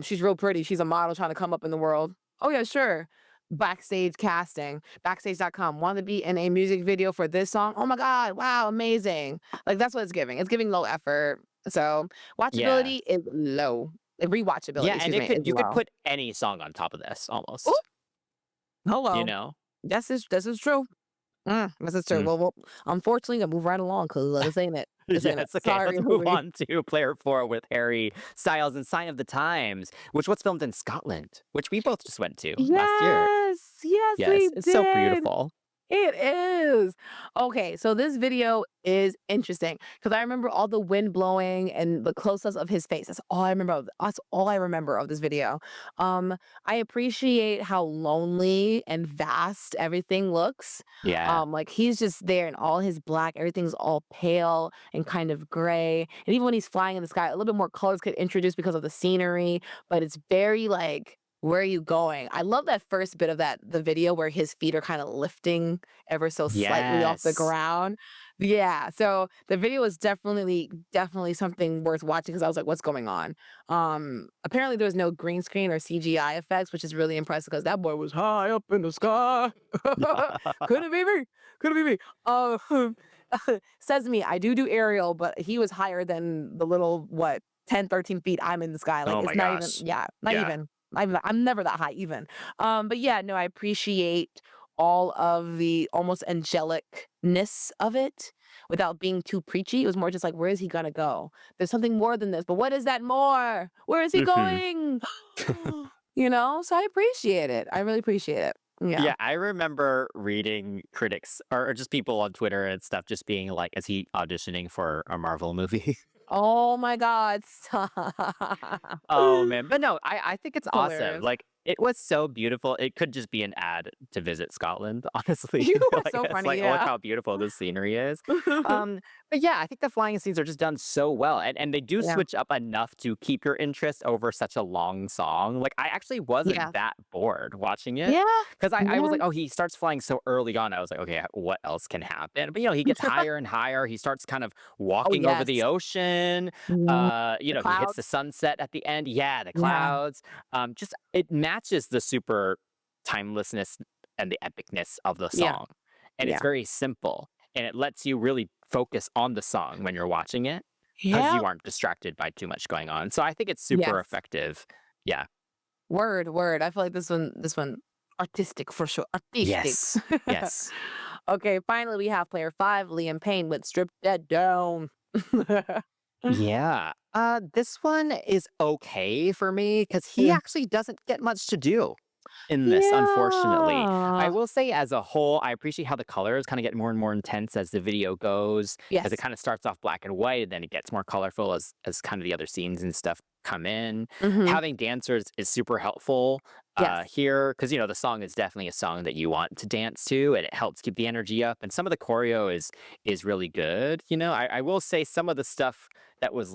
She's real pretty. She's a model trying to come up in the world." "Oh yeah, sure." Backstage casting, backstage.com. Want to be in a music video for this song? Oh my God, wow, amazing. Like that's what it's giving. It's giving low effort. So Yeah. watchability is low. Rewatchability, Yeah, and excuse it me, is could you could low. put any song on top of this Ooh, almost, you hello. know? This is true. This is true. Mm. Well, unfortunately, I move right along because this ain't it. This ain't it. Yes, okay, Sorry, let's move movie. on to player 4 with Harry Styles and Sign of the Times, which was filmed in Scotland, which we both just went to last year. Yes, yes, Yes, we it's so did. beautiful. It is. Okay, so this video is interesting because I remember all the wind blowing and the close-ups of his face. That's all I remember of this video. Um, I appreciate how lonely and vast everything looks. Yeah. Like he's just there in all his black, everything's all pale and kind of gray. And even when he's flying in the sky, a little bit more colors get introduced because of the scenery, but it's very like where are you going? I love that first bit of the video where his feet are kind of lifting ever so slightly off the Yes. ground. Yeah, so the video is definitely something worth watching because I was like, "What's going on?" Apparently there was no green screen or CGI effects, which is really impressive because that boy was high up in the sky. Couldn't be me. Couldn't be me. Says me, I do aerial, but he was higher than the little what 10, 13 feet I'm in the sky. Like Oh it's my not even. gosh. Yeah, not Yeah. even. I'm never that high even. But yeah, no, I appreciate all of the almost angelicness of it without being too preachy. It was more just like, where is he gonna go? There's something more than this, but what is that more? Where is he Mhm. going? So I appreciate it. I really appreciate it. Yeah. Yeah, I remember reading critics or just people on Twitter and stuff just being like, "Is he auditioning for a Marvel movie?" Oh my God, stop. Oh, man. But no, I think it's awesome. Hilarious. Like, it was so beautiful. It could just be an ad to visit Scotland, honestly. You are Like, so it's funny, like, "Oh, look yeah. how beautiful the scenery is." But yeah, I think the flying scenes are just done so well, and they do Yeah. switch up enough to keep your interest over such a long song. Like, I actually wasn't Yeah. that bored watching it Yeah. because I was Yeah. like, "Oh, he starts flying so early on." I was like, "Okay, what else can happen?" But, he gets higher and higher. He starts kind of Oh, walking over the yes. ocean. Mm, the He hits the clouds. sunset at the end. Yeah, the Yeah. clouds. Just it matches the super timelessness and the epicness of the Yeah. song. And it's Yeah. very simple. And it lets you really focus on the song when you're watching it because Yep. you aren't distracted by too much going on. So I think it's super Yes. effective. Yeah. Word. I feel like this one artistic for sure. Artistic. Yes. Yes. Okay, finally we have player 5, Liam Payne with Strip That Down. Yeah. This one is okay for me because he Yeah. actually doesn't get much to do in this, unfortunately. I Yeah. will say, as a whole, I appreciate how the colors kind of get more and more intense as the video goes, because it Yes. kind of starts off black and white, and then it gets more colorful as kind of the other scenes and stuff come in. Mhm. Having dancers is super helpful Yes. here because the song is definitely a song that you want to dance to, and it helps keep the energy up. And some of the choreo is really good. I will say some of the stuff that was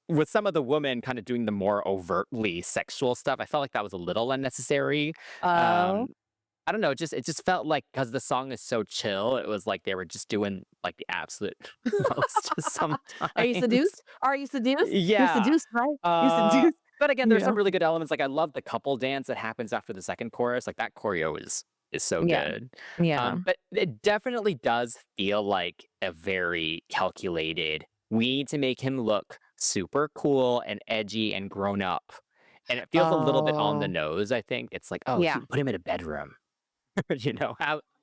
with some of the women kind of doing the more overtly sexual stuff, I felt like that was a little unnecessary. Oh. Um, I don't know, it just felt like because the song is so chill, it was like they were just doing like the absolute most Are you sometimes. seduced? Are you seduced? You're Yeah. seduced, right? You Uh, seduced? but again, there's Yeah. some really good elements. Like I love the couple dance that happens after the second chorus. Like that choreo is so Yeah. good. Yeah. But it definitely does feel like a very calculated. We need to make him look super cool and edgy and grown up. And it feels a little bit on the Oh. nose, I think. It's like, oh, Yeah. he put him in a bedroom.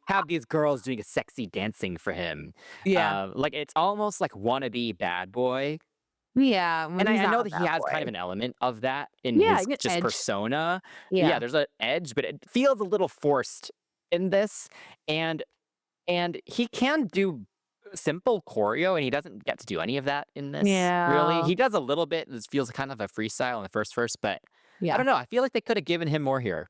Have these girls doing a sexy dancing for him. Yeah. Like it's almost like wannabe bad boy Yeah, when And he's I not know a that he bad has kind of boy. an element of that in Yeah, his you get just edge. persona. Yeah, Yeah. there's an edge, but it feels a little forced in this. And he can do simple choreo, and he doesn't get to do any of that in this, really. Yeah. He does a little bit. This feels kind of a freestyle in the first verse, but I Yeah. don't know. I feel like they could have given him more here.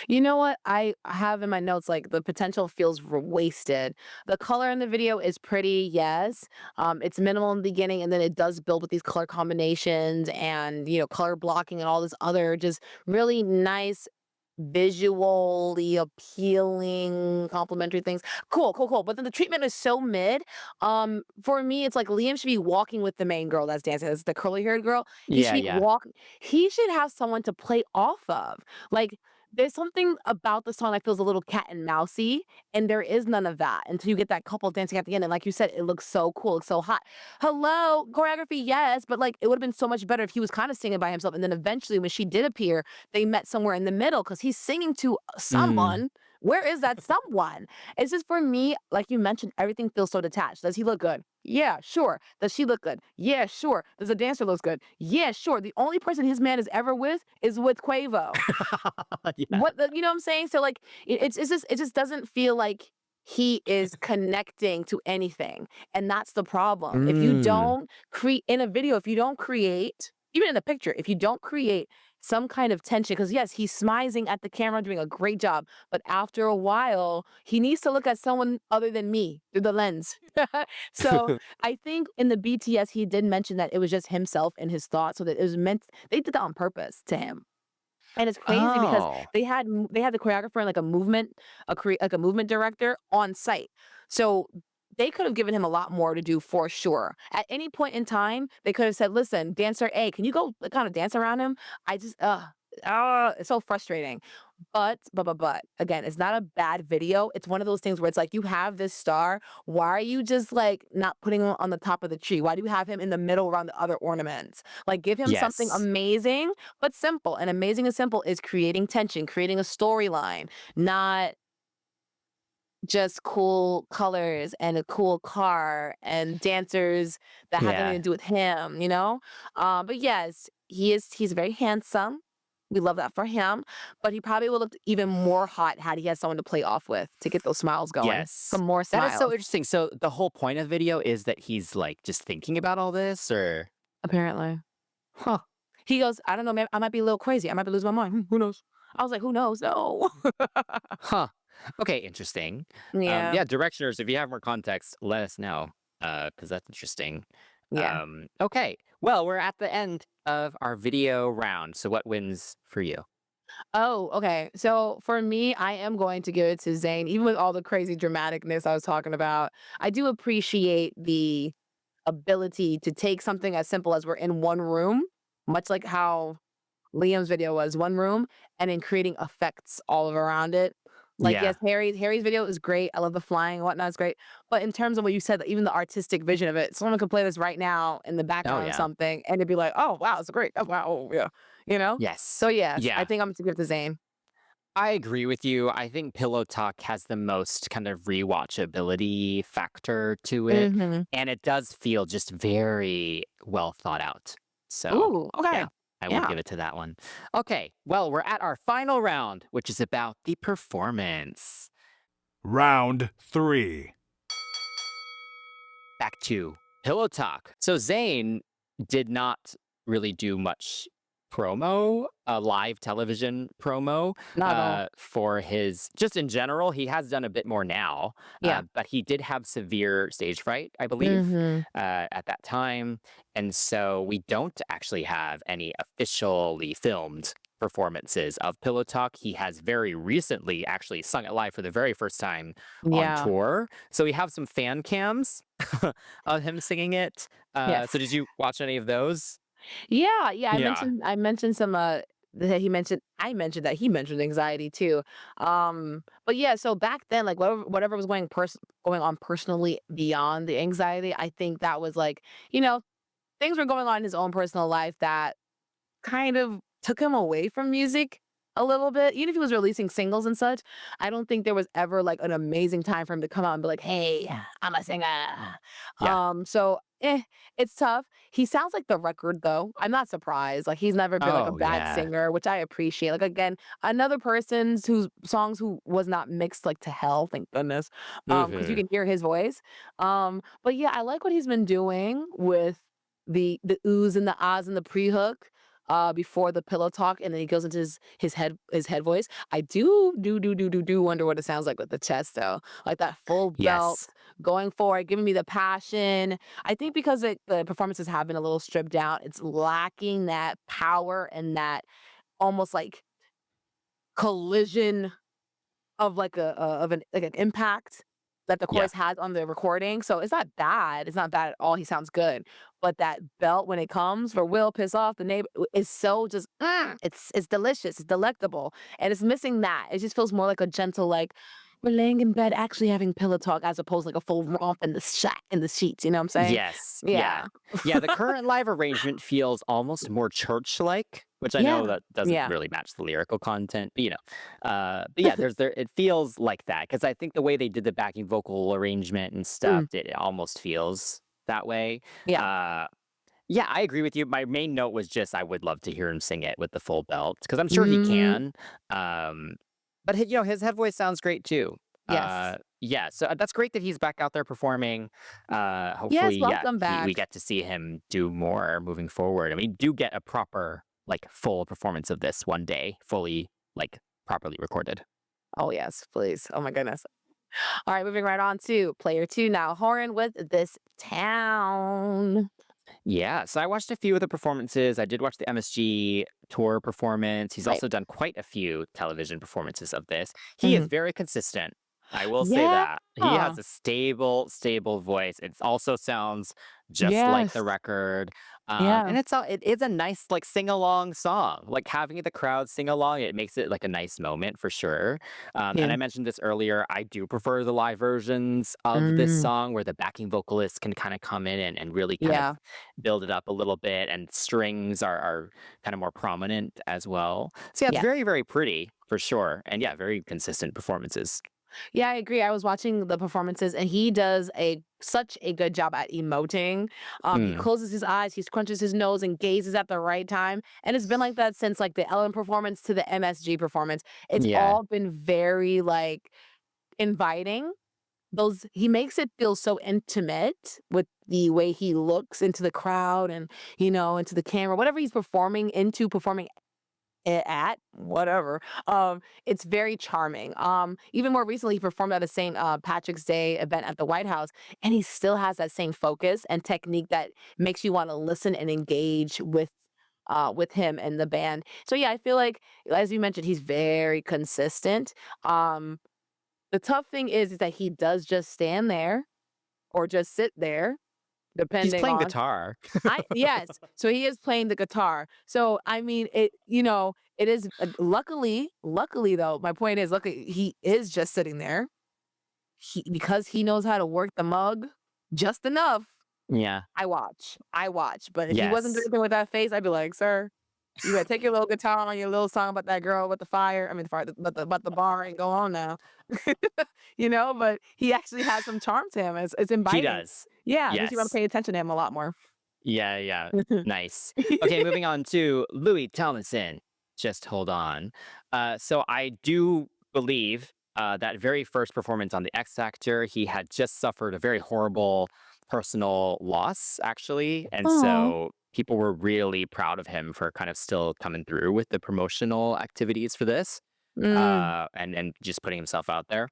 You know what? I have in my notes like the potential feels wasted. The color in the video is pretty, yes. It's minimal in the beginning, and then it does build with these color combinations and color blocking and all this other just really nice, visually appealing, complimentary things. Cool, cool, cool. But then the treatment is so mid. For me, it's like Liam should be walking with the main girl that's dancing. That's the curly haired girl. He should Yeah, be yeah. walk. He should have someone to play off of. Like there's something about the song that feels a little cat and mousy, and there is none of that until you get that couple dancing at the end. And like you said, it looks so cool, it's so hot. Hello, choreography, yes, but like it would have been so much better if he was kind of singing by himself. And then eventually, when she did appear, they met somewhere in the middle because he's singing to Mm. someone. Where is that someone? It's just for me, like you mentioned, everything feels so detached. Does he look good? Yeah, sure. Does she look good? Yeah, sure. Does the dancer look good? Yeah, sure. The only person his man is ever with is with Quavo. Yeah. You know what I'm saying? So like it just doesn't feel like he is connecting to anything. And that's the problem. If you Mm. don't create in a video, if you don't create, even in a picture, if you don't create some kind of tension, because yes, he's smizing at the camera, doing a great job. But after a while, he needs to look at someone other than me through the lens. So I think in the BTS, he did mention that it was just himself and his thoughts. So that it was meant, they did that on purpose to him. And it's crazy because Oh. they had the choreographer and like a movement director on site. So they could have given him a lot more to do for sure. At any point in time, they could have said, "Listen, dancer A, can you go kind of dance around him?" I just it's so frustrating. But again, it's not a bad video. It's one of those things where it's like you have this star. Why are you just like not putting him on the top of the tree? Why do you have him in the middle around the other ornaments? Like give him something Yes. amazing but simple. And amazing and simple is creating tension, creating a storyline, not just cool colors and a cool car and dancers that have nothing Yeah. to do with him. But yes, he's very handsome. We love that for him, but he probably would look even more hot had he had someone to play off with to get those smiles going. Yes. Some more That is so smiles, interesting. So the whole point of the video is that he's like just thinking about all this, or apparently. huh? He goes, I don't know, man, I might be a little crazy. I might be losing my mind. Who knows? I was like, who knows? No. Huh. Okay, interesting. Yeah. Yeah, directioners, if you have more context, let us know. Because that's interesting. Yeah. Okay. Well, we're at the end of our video round. So what wins for you? Oh, okay. So for me, I am going to give it to Zayn, even with all the crazy dramaticness I was talking about. I do appreciate the ability to take something as simple as we're in one room, much like how Liam's video was one room, and then creating effects all around it. Like, Yeah. yes, Harry's video is great. I love the flying and whatnot, it's great. But in terms of what you said, even the artistic vision of it, someone could play this right now in the Oh, background of yeah. something, and it'd be like, oh wow, it's great. Oh wow, oh, yeah, you know. Yes. So yes, I Yeah. think I'm gonna give it to Zayn. I agree with you. I think Pillow Talk has the most kind of rewatchability factor to it. Hmm. And it does feel just very well thought out. So, Ooh, okay, yeah, I will yeah. give it to that one. Okay, well, we're at our final round, which is about the performance. Round 3. Back to Pillow Talk. So, Zayn did not really do much promo, live television promo Not at all. for his, just in general. He has done a bit more now, Yeah. but he did have severe stage fright, I believe, Hmm. at that time. And so we don't actually have any officially filmed performances of Pillow Talk. He has very recently actually sung it live for the very first time on Yeah. tour. So we have some fan cams of him singing it. Yes. So did you watch any of those? Yeah, yeah, I Yeah. mentioned I mentioned some, that he mentioned I mentioned that he mentioned anxiety too. But yeah, so back then, like, whatever was going on personally beyond the anxiety, I think that was like, you know, things were going on in his own personal life that kind of took him away from music a little bit. Even if he was releasing singles and such, I don't think there was ever like an amazing time for him to come out and be like, "Hey, I'm a singer." Yeah. So it's tough. He sounds like the record though. I'm not surprised. Like he's never been like a Oh, bad yeah. singer, which I appreciate. Like again, another person's whose songs who was not mixed like to hell, thank goodness. Because you Mhm. can hear his voice. But yeah, I like what he's been doing with the oohs and the ahs and the pre-hook. Before the pillow talk, and then he goes into his head voice. I do wonder what it sounds like with the chest though, like that full belt Yes. going for it, giving me the passion. I think because the performances have been a little stripped down, it's lacking that power and that almost like collision of like an impact that the Yeah. chorus has on the recording. So it's not bad. It's not bad at all. He sounds good. But that belt when it comes for will piss off the neighbor is so just it's delicious. It's delectable. And it's missing that. It just feels more like a gentle like we're laying in bed actually having pillow talk as opposed to like a full romp in the shack in the sheets. You know what I'm saying? Yes. Yeah. Yeah. Yeah, the current live arrangement feels almost more church-like, which I know Yeah. that doesn't Yeah. really match the lyrical content, but, but yeah, it feels like that because I think the way they did the backing vocal arrangement and stuff, Mm, it almost feels that way. yeah. Uh, yeah, I agree with you. My main note was just I would love to hear him sing it with the full belt because I'm sure he Mm, can. Um, but his head voice sounds great too. yes. Yeah, so that's great that he's back out there performing. Yes, Hopefully, yeah, welcome we back. get to see him do more moving forward. And we do get a proper, like, full performance of this one day, fully, like, properly recorded. Oh yes, please. Oh my goodness. All right, moving right on to player two now. Horan with this town. Yeah, so I watched a few of the performances. I did watch the MSG tour performance. He's Right. also done quite a few television performances of this. He is Mhm. very consistent. I will say Yeah. that. He has a stable voice. It also sounds just like Yes. the record. Yeah. And it is a nice like sing along song. Like having the crowd sing along, it makes it like a nice moment for sure. And Yeah. I mentioned this earlier. I do prefer the live versions of this Mm, song where the backing vocalist can kind of come in and really kind of yeah. build it up a little bit, and strings are kind of more prominent as well. So yeah, it's Yes. very, very pretty for sure. And yeah, very consistent performances. Yeah, I agree. I was watching the performances and he does a such a good job at emoting. He Mm, closes his eyes, he crunches his nose and gazes at the right time. And it's been like that since like the Ellen performance to the MSG performance. It's yeah. all been very like inviting. Those he makes it feel so intimate with the way he looks into the crowd and into the camera, whatever he's performing at whatever. It's very charming. Even more recently, he performed at a St. Patrick's Day event at the White House, and he still has that same focus and technique that makes you want to listen and engage with him and the band. So yeah, I feel like as you mentioned, he's very consistent. Um, the tough thing is that he does just stand there or just sit there, He's depending playing on guitar. I yes, so he is playing the guitar. So, I mean, it is luckily though, my point is, luckily he is just sitting there. Because he knows how to work the mug just enough, Yeah. I watch, but if he wasn't Yes. doing with that face, I'd be like, "Sir, you better take your little guitar on your little song about that girl with the fire, I mean, the fire, but the bar and go on now." But he actually has some charm to him. It's He inviting. does. Yeah, it makes you wanna Yes. pay attention to him a lot more. Yeah, yeah. Nice. Okay, moving on to Louis Tomlinson. Just hold on. So I do believe that very first performance on the X Factor, he had just suffered a very horrible personal loss, actually. And Aw. so people were really proud of him for kind of still coming through with the promotional activities for this, Mm, and just putting himself out there.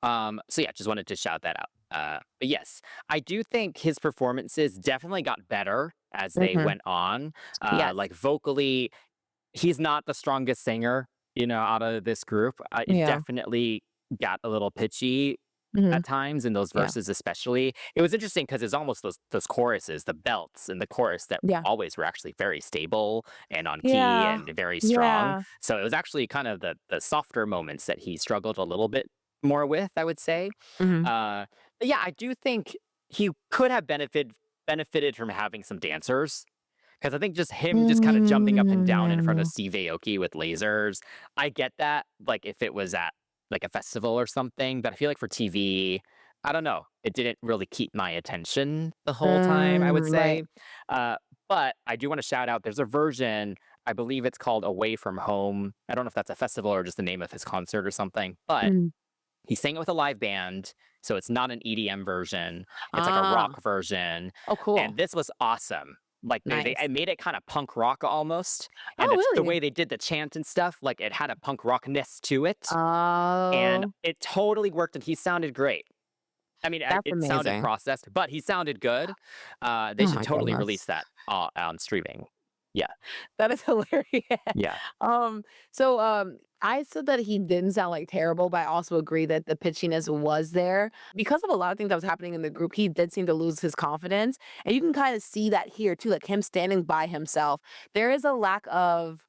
So yeah, just wanted to shout that out. But yes, I do think his performances definitely got better as they mhm. went on. Yes. Like vocally, he's not the strongest singer, out of this group. It Yeah. definitely got a little pitchy Mhm. at times in those Yeah. verses, especially. It was interesting because it's almost those choruses, the belts and the chorus that Yeah. always were actually very stable and on key Yeah. and very strong. Yeah. So it was actually kind of the softer moments that he struggled a little bit more with, I would say. Mhm. Uh, but yeah, I do think he could have benefited from having some dancers. Because I think just him just kind of jumping up and down in front of Mm. Steve Aoki with lasers, I get that. Like if it was at like a festival or something, but I feel like for TV, I don't know. It didn't really keep my attention the whole time, I would Right. say. Uh, but I do want to shout out there's a version, I believe it's called Away from Home. I don't know if that's a festival or just the name of his concert or something, but Mm. he sang it with a live band. So it's not an EDM version, it's like a Ah. rock version. Oh, cool. And this was awesome. Like they Nice. I made it kind of punk rock almost. And Oh, the really? way they did the chant and stuff, like it had a punk rockness to it. And Oh, it totally worked and he sounded great. I mean, that's it sounded amazing. processed, but he sounded good. They Oh should my totally release goodness. that on streaming. Yeah, That is hilarious. yeah. Um, so, I said that he didn't sound, like, terrible, but I also agree that the pitchiness was there. Because of a lot of things that was happening in the group, he did seem to lose his confidence, and you can kinda see that here too, like, him standing by himself. There is a lack of,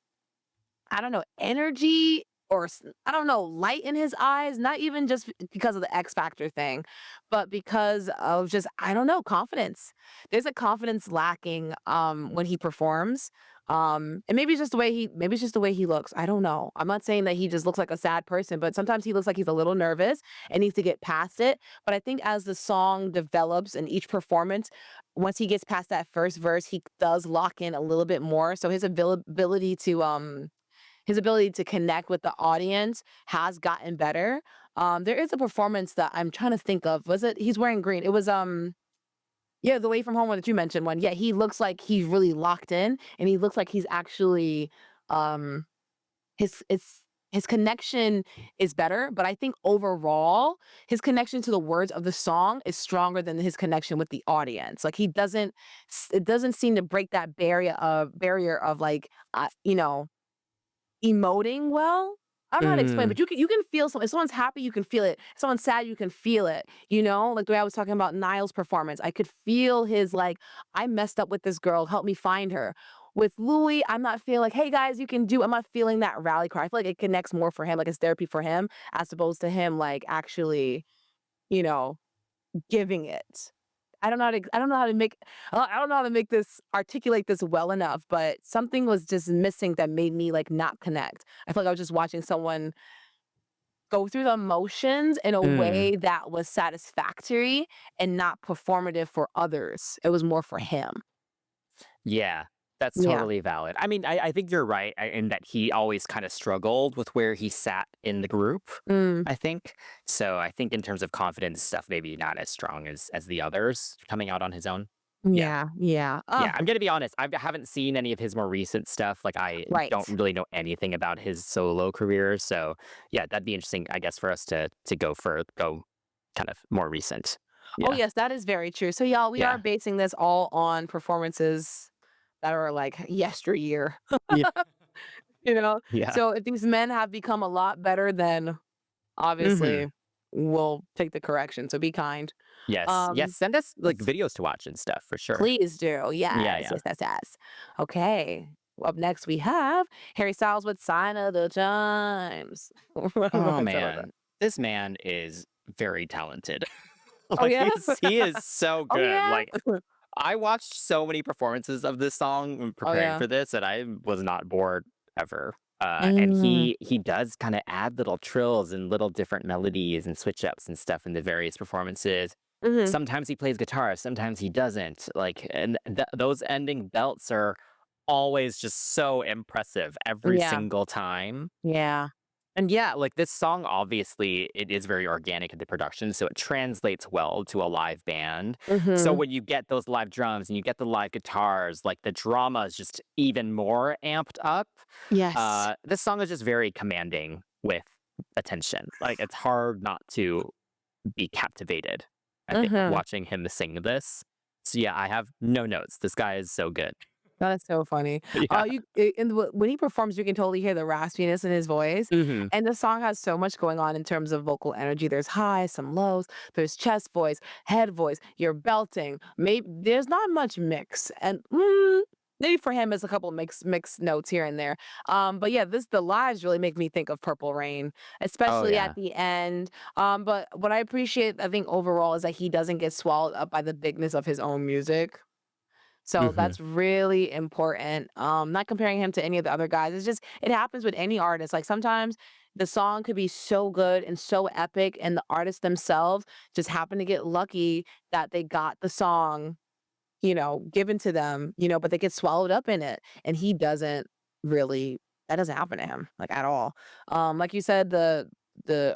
I don't know, energy or I don't know, light in his eyes, not even just because of the X Factor thing, but because of just, I don't know, confidence. There's a confidence lacking when he performs. And maybe it's just the way maybe it's just the way he looks. I don't know. I'm not saying that he just looks like a sad person, but sometimes he looks like he's a little nervous and needs to get past it. But I think as the song develops in each performance, once he gets past that first verse, he does lock in a little bit more. So his ability to connect with the audience has gotten better. There is a performance that I'm trying to think of. Was it he's wearing green? It was yeah, the Way From Home one that you mentioned one. Yeah, he looks like he's really locked in and he looks like he's actually um his his connection is better, but I think overall his connection to the words of the song is stronger than his connection with the audience. Like he doesn't it doesn't seem to break that barrier of like emoting well? I don't know how to explain, Mm, but you can feel some if someone's happy, you can feel it. If someone's sad, you can feel it, you know? Like the way I was talking about Niall's performance, I could feel his like, "I messed up with this girl, help me find her." With Louis, I'm not feeling like, "Hey guys, you can do." I'm not feeling that rally cry. I feel like it connects more for him, like it's therapy for him, as opposed to him like actually, you know, giving it. I don't know how to make I don't know how to make this articulate this well enough, but something was just missing that made me, like, not connect. I feel like I was just watching someone go through the motions in a mm. way that was satisfactory and not performative for others. It was more for him. Yeah, that's Yeah. totally valid. I mean, I think you're right in that he always kind of struggled with where he sat in the group, Mm. I think. So I think in terms of confidence stuff, maybe not as strong as the others coming out on his own. Yeah. Yeah, yeah. Yeah, I'm gonna be honest, I haven't seen any of his more recent stuff, like, I don't Right. really know anything about his solo career, so, yeah, that'd be interesting, I guess, for us to go kind of more recent. Oh, Yeah, yes, that is very true. So, y'all, we are yeah. basing this all on performances that are, like, yesteryear. Yeah, You know? yeah. So if these men have become a lot better, then Mhm. obviously we'll take the correction, so be kind. Yes, yes, Um, send us, like, let's videos to watch and stuff for sure. please do. Yeah, Yes, yeah. yes, yes, yes. Okay. Up next, we have Harry Styles with "Sign of the Times." I don't know if Oh, I said it right. man. This man is very talented. Oh, Like, yeah? he is so Oh, good, yeah? like, I watched so many performances of this song when Oh, preparing yeah. for this, and I was not bored ever. And Mm, he does kind of add little trills and little different melodies and switch ups and stuff in the various performances. mhm. Sometimes he plays guitar, sometimes he doesn't. Like, and those ending belts are always just so impressive every Yeah, single time. yeah. And yeah, like this song, obviously, it is very organic in the production, so it translates well to a live band. So Mhm. when you get those live drums and you get the live guitars, like the drama is just even more amped up. Yes. This song is just very commanding with attention. Like it's hard not to be captivated, I think, Mhm. watching him sing this. So yeah, I have no notes. This guy is so good. That is so funny. Yeah. When he performs, you can totally hear the raspiness in his voice, Hmm. and the song has so much going on in terms of vocal energy. There's highs, some lows, there's chest voice, head voice, you're belting. Maybe there's not much mix, and maybe for him, it's a couple of mixed notes here and there. But yeah, the lives really make me think of Purple Rain, Oh especially at yeah. the end. But what I appreciate, I think overall, is that he doesn't get swallowed up by the bigness of his own music. So Hmm. that's really important. Not comparing him to any of the other guys. It's just it happens with any artist. Like sometimes the song could be so good and so epic, and the artists themselves just happen to get lucky that they got the song, given to them, but they get swallowed up in it. And he doesn't really, that doesn't happen to him, like, at all. Like you said, the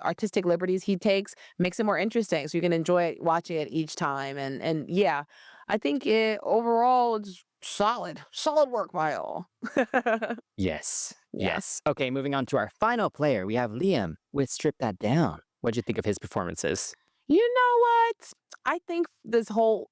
artistic liberties he takes makes it more interesting, so you can enjoy watching it each time. And yeah, I think it overall is solid work by all. Yes. Yeah. Yes. Okay, moving on to our final player. We have Liam with Strip That Down. What'd you think of his performances? You know what? I think this whole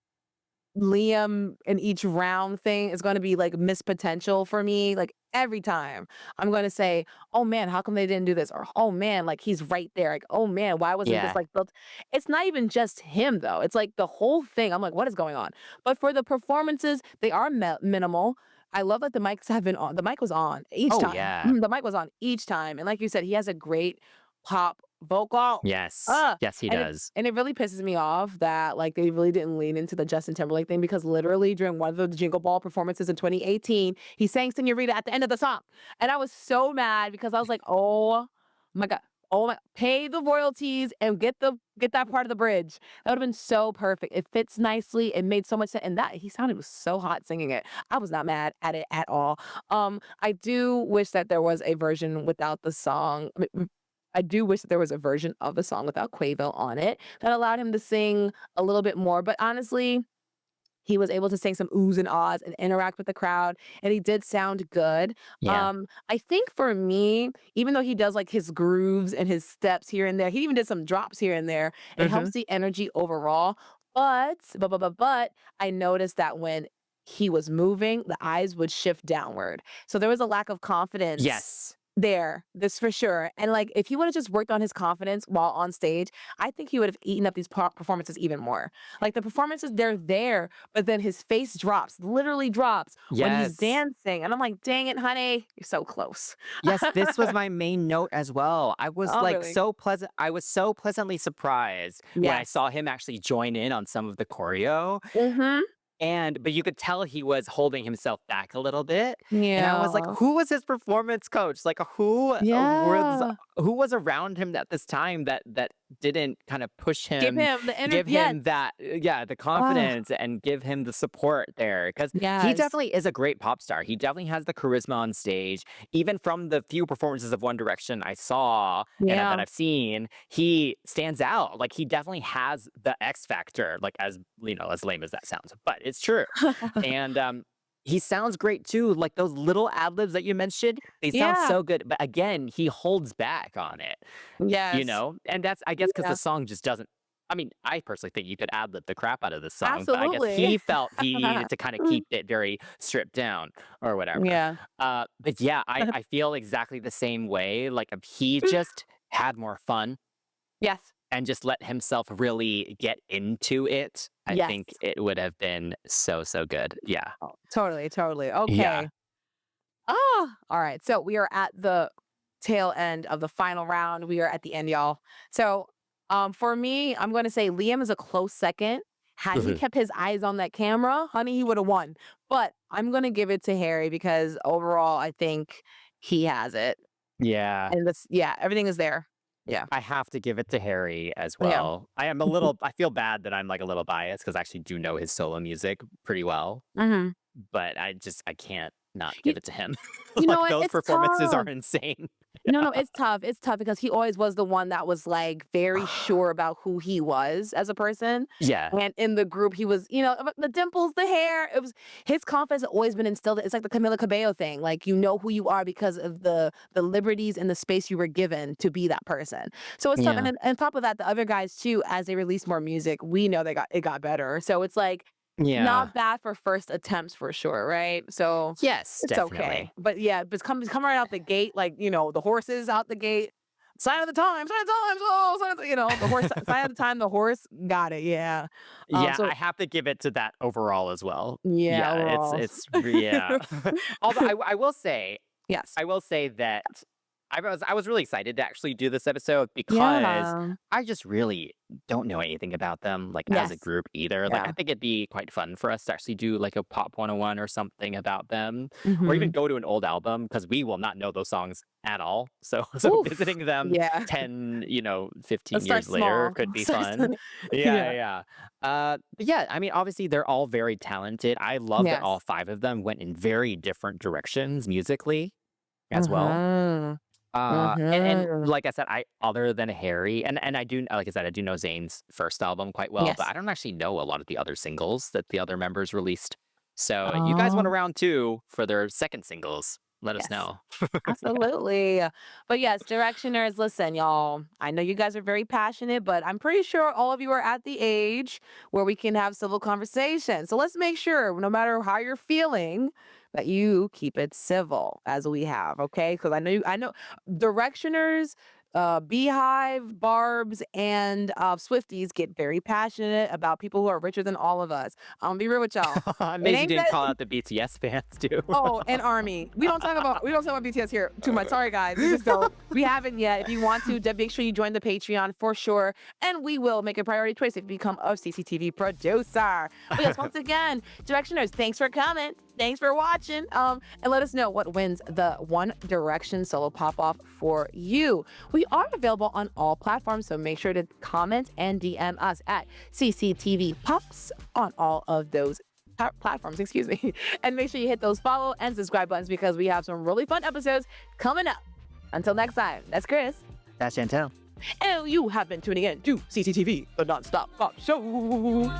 Liam in each round thing is gonna be like missed potential for me. Like every time I'm gonna say, "Oh man, how come they didn't do this?" Or "Oh man, like he's right there." Like, "Oh man, why wasn't this Yeah. like built?" It's not even just him though. It's like the whole thing. I'm like, what is going on? But for the performances, they are minimal. I love that the mics have been on. The mic was on each Oh, time. yeah. The mic was on each time. And like you said, he has a great pop vocal. Yes. Uh, Yes, he and it does. and it really pisses me off that, like, they really didn't lean into the Justin Timberlake thing because literally during one of the Jingle Ball performances in 2018, he sang Senorita at the end of the song. And I was so mad because I was like, "Oh my God. Oh my, pay the royalties and get that part of the bridge." That would have been so perfect. It fits nicely. It made so much sense. And that he sounded so hot singing it. I was not mad at it at all. I do wish that there was a version without the song. I do wish that there was a version of the song without Quavo on it that allowed him to sing a little bit more. But honestly, he was able to sing some oohs and ahs and interact with the crowd, and he did sound good. Yeah. I think for me, even though he does like his grooves and his steps here and there, he even did some drops here and there. It Hmm. helps the energy overall. But I noticed that when he was moving, the eyes would shift downward. So there was a lack of confidence Yes. there, this for sure. And like, if he would have just worked on his confidence while on stage, I think he would have eaten up these performances even more. Like the performances, they're there, but then his face drops, literally drops when he's Yes. dancing. And I'm like, dang it, honey, you're so close. Yes, this was my main note as well. I was Oh, like really? so pleasant. I was so pleasantly surprised when I Yes. saw him actually join in on some of the choreo. Mm-hmm. But you could tell he was holding himself back a little bit. And I was like, Yeah. who was his performance coach? Like Yeah. who was around him at this time that didn't kind of push Give him, him the energy. give Yes. him that yeah, the Oh, confidence and give him the support there. Because he yes. definitely is a great pop star. He definitely has the charisma on stage. Even from the few performances of One Direction I saw and that Yeah. I've seen, he stands out. Like he definitely has the X factor, like as as lame as that sounds, but it's true. And he sounds great too. Like those little ad libs that you mentioned, they sound Yeah. so good. But again, he holds back on it, Yes. and that's I guess because Yeah. the song just doesn't. I mean, I personally think you could ad lib the crap out of this song, but I guess he Absolutely. felt he needed to kind of keep it very stripped down or whatever. Yeah. But yeah, I feel exactly the same way. Like if he just had more fun Yes. and just let himself really get into it, I Yes. think it would have been so good. Yeah. Oh, totally, totally. Yeah. Okay. All right. So we are at the tail end of the final round. We are at the end, y'all. So, for me, I'm going to say Liam is a close second. Had he Mhm. kept his eyes on that camera, honey, he would have won. But I'm going to give it to Harry because overall, I think he has it. Yeah. And this, yeah, everything is there. Yeah. I have to give it to Harry as Yeah. well. I feel bad that I'm like a little biased because I actually do know his solo music pretty well, Hmm. but I can't not You, give it to him. you know Like what? those It's performances are tough. insane. No, it's tough. It's tough because he always was the one that was like very sure about who he was as a person. Yeah. And in the group, he was, the dimples, the hair. It was his confidence had always been instilled. It's like the Camila Cabello thing. Like you know who you are because of the liberties and the space you were given to be that person. So it's tough. And Yeah. then on top of that, the other guys too, as they release more music, we know it got better. So it's like Yeah. not bad for first attempts for sure, right? So Yes, it's okay. definitely. But yeah, but come right out the gate, like, the horses out the gate. Sign of the times, sign of the times, oh, sign of the, the horse, sign of the time, the horse got it, yeah. Yeah, So I have to give it to that overall as well. yeah, Yeah, overall. it's yeah. Although I will say Yes. I will say that I was really excited to actually do this episode because Yeah. I just really don't know anything about them like as a Yes. group either. Like I Yeah. think it'd be quite fun for us to actually do like a pop 101 or something about them, or even Mhm. go to an old album because we will not know those songs at all. So so Oof. visiting them Yeah. 10, Let's 15 start years later small. could be Start fun. Yeah, Yeah. yeah. But yeah, I mean, obviously they're all very talented. I love that all Yes. five of them went in very different directions musically as well. Mhm. And Mhm. like I said, I other than Harry, and I do like I said, I do know Zayn's first album quite well, but Yes. I don't actually know a lot of the other singles that the other members released. So if you guys want a Oh, round two for their second singles, let us yes. know. Absolutely. But yes, directioners, listen, y'all. I know you guys are very passionate, but I'm pretty sure all of you are at the age where we can have civil conversation. So let's make sure, no matter how you're feeling, that you keep it civil as we have, okay? Because I know directioners, Beehive, Barbs, and Swifties get very passionate about people who are richer than all of us. I'm gonna be real with y'all. It Amazing you ain't didn't that. call out the BTS fans too. Oh, and Army. We don't talk about BTS here too much. Sorry, guys. We just don't. We haven't yet. If you want to, make sure you join the Patreon for sure, and we will make a priority choice if you become a CCTV producer. But yes, once again, Directioners, thanks for coming. Thanks for watching. And let us know what wins the One Direction solo pop off for you. We are available on all platforms, so make sure to comment and DM us at CCTV Pops on all of those platforms, excuse me. And make sure you hit those follow and subscribe buttons because we have some really fun episodes coming up. Until next time, that's Chris. That's Chantel. And you have been tuning in to CCTV, the Nonstop Pop Show.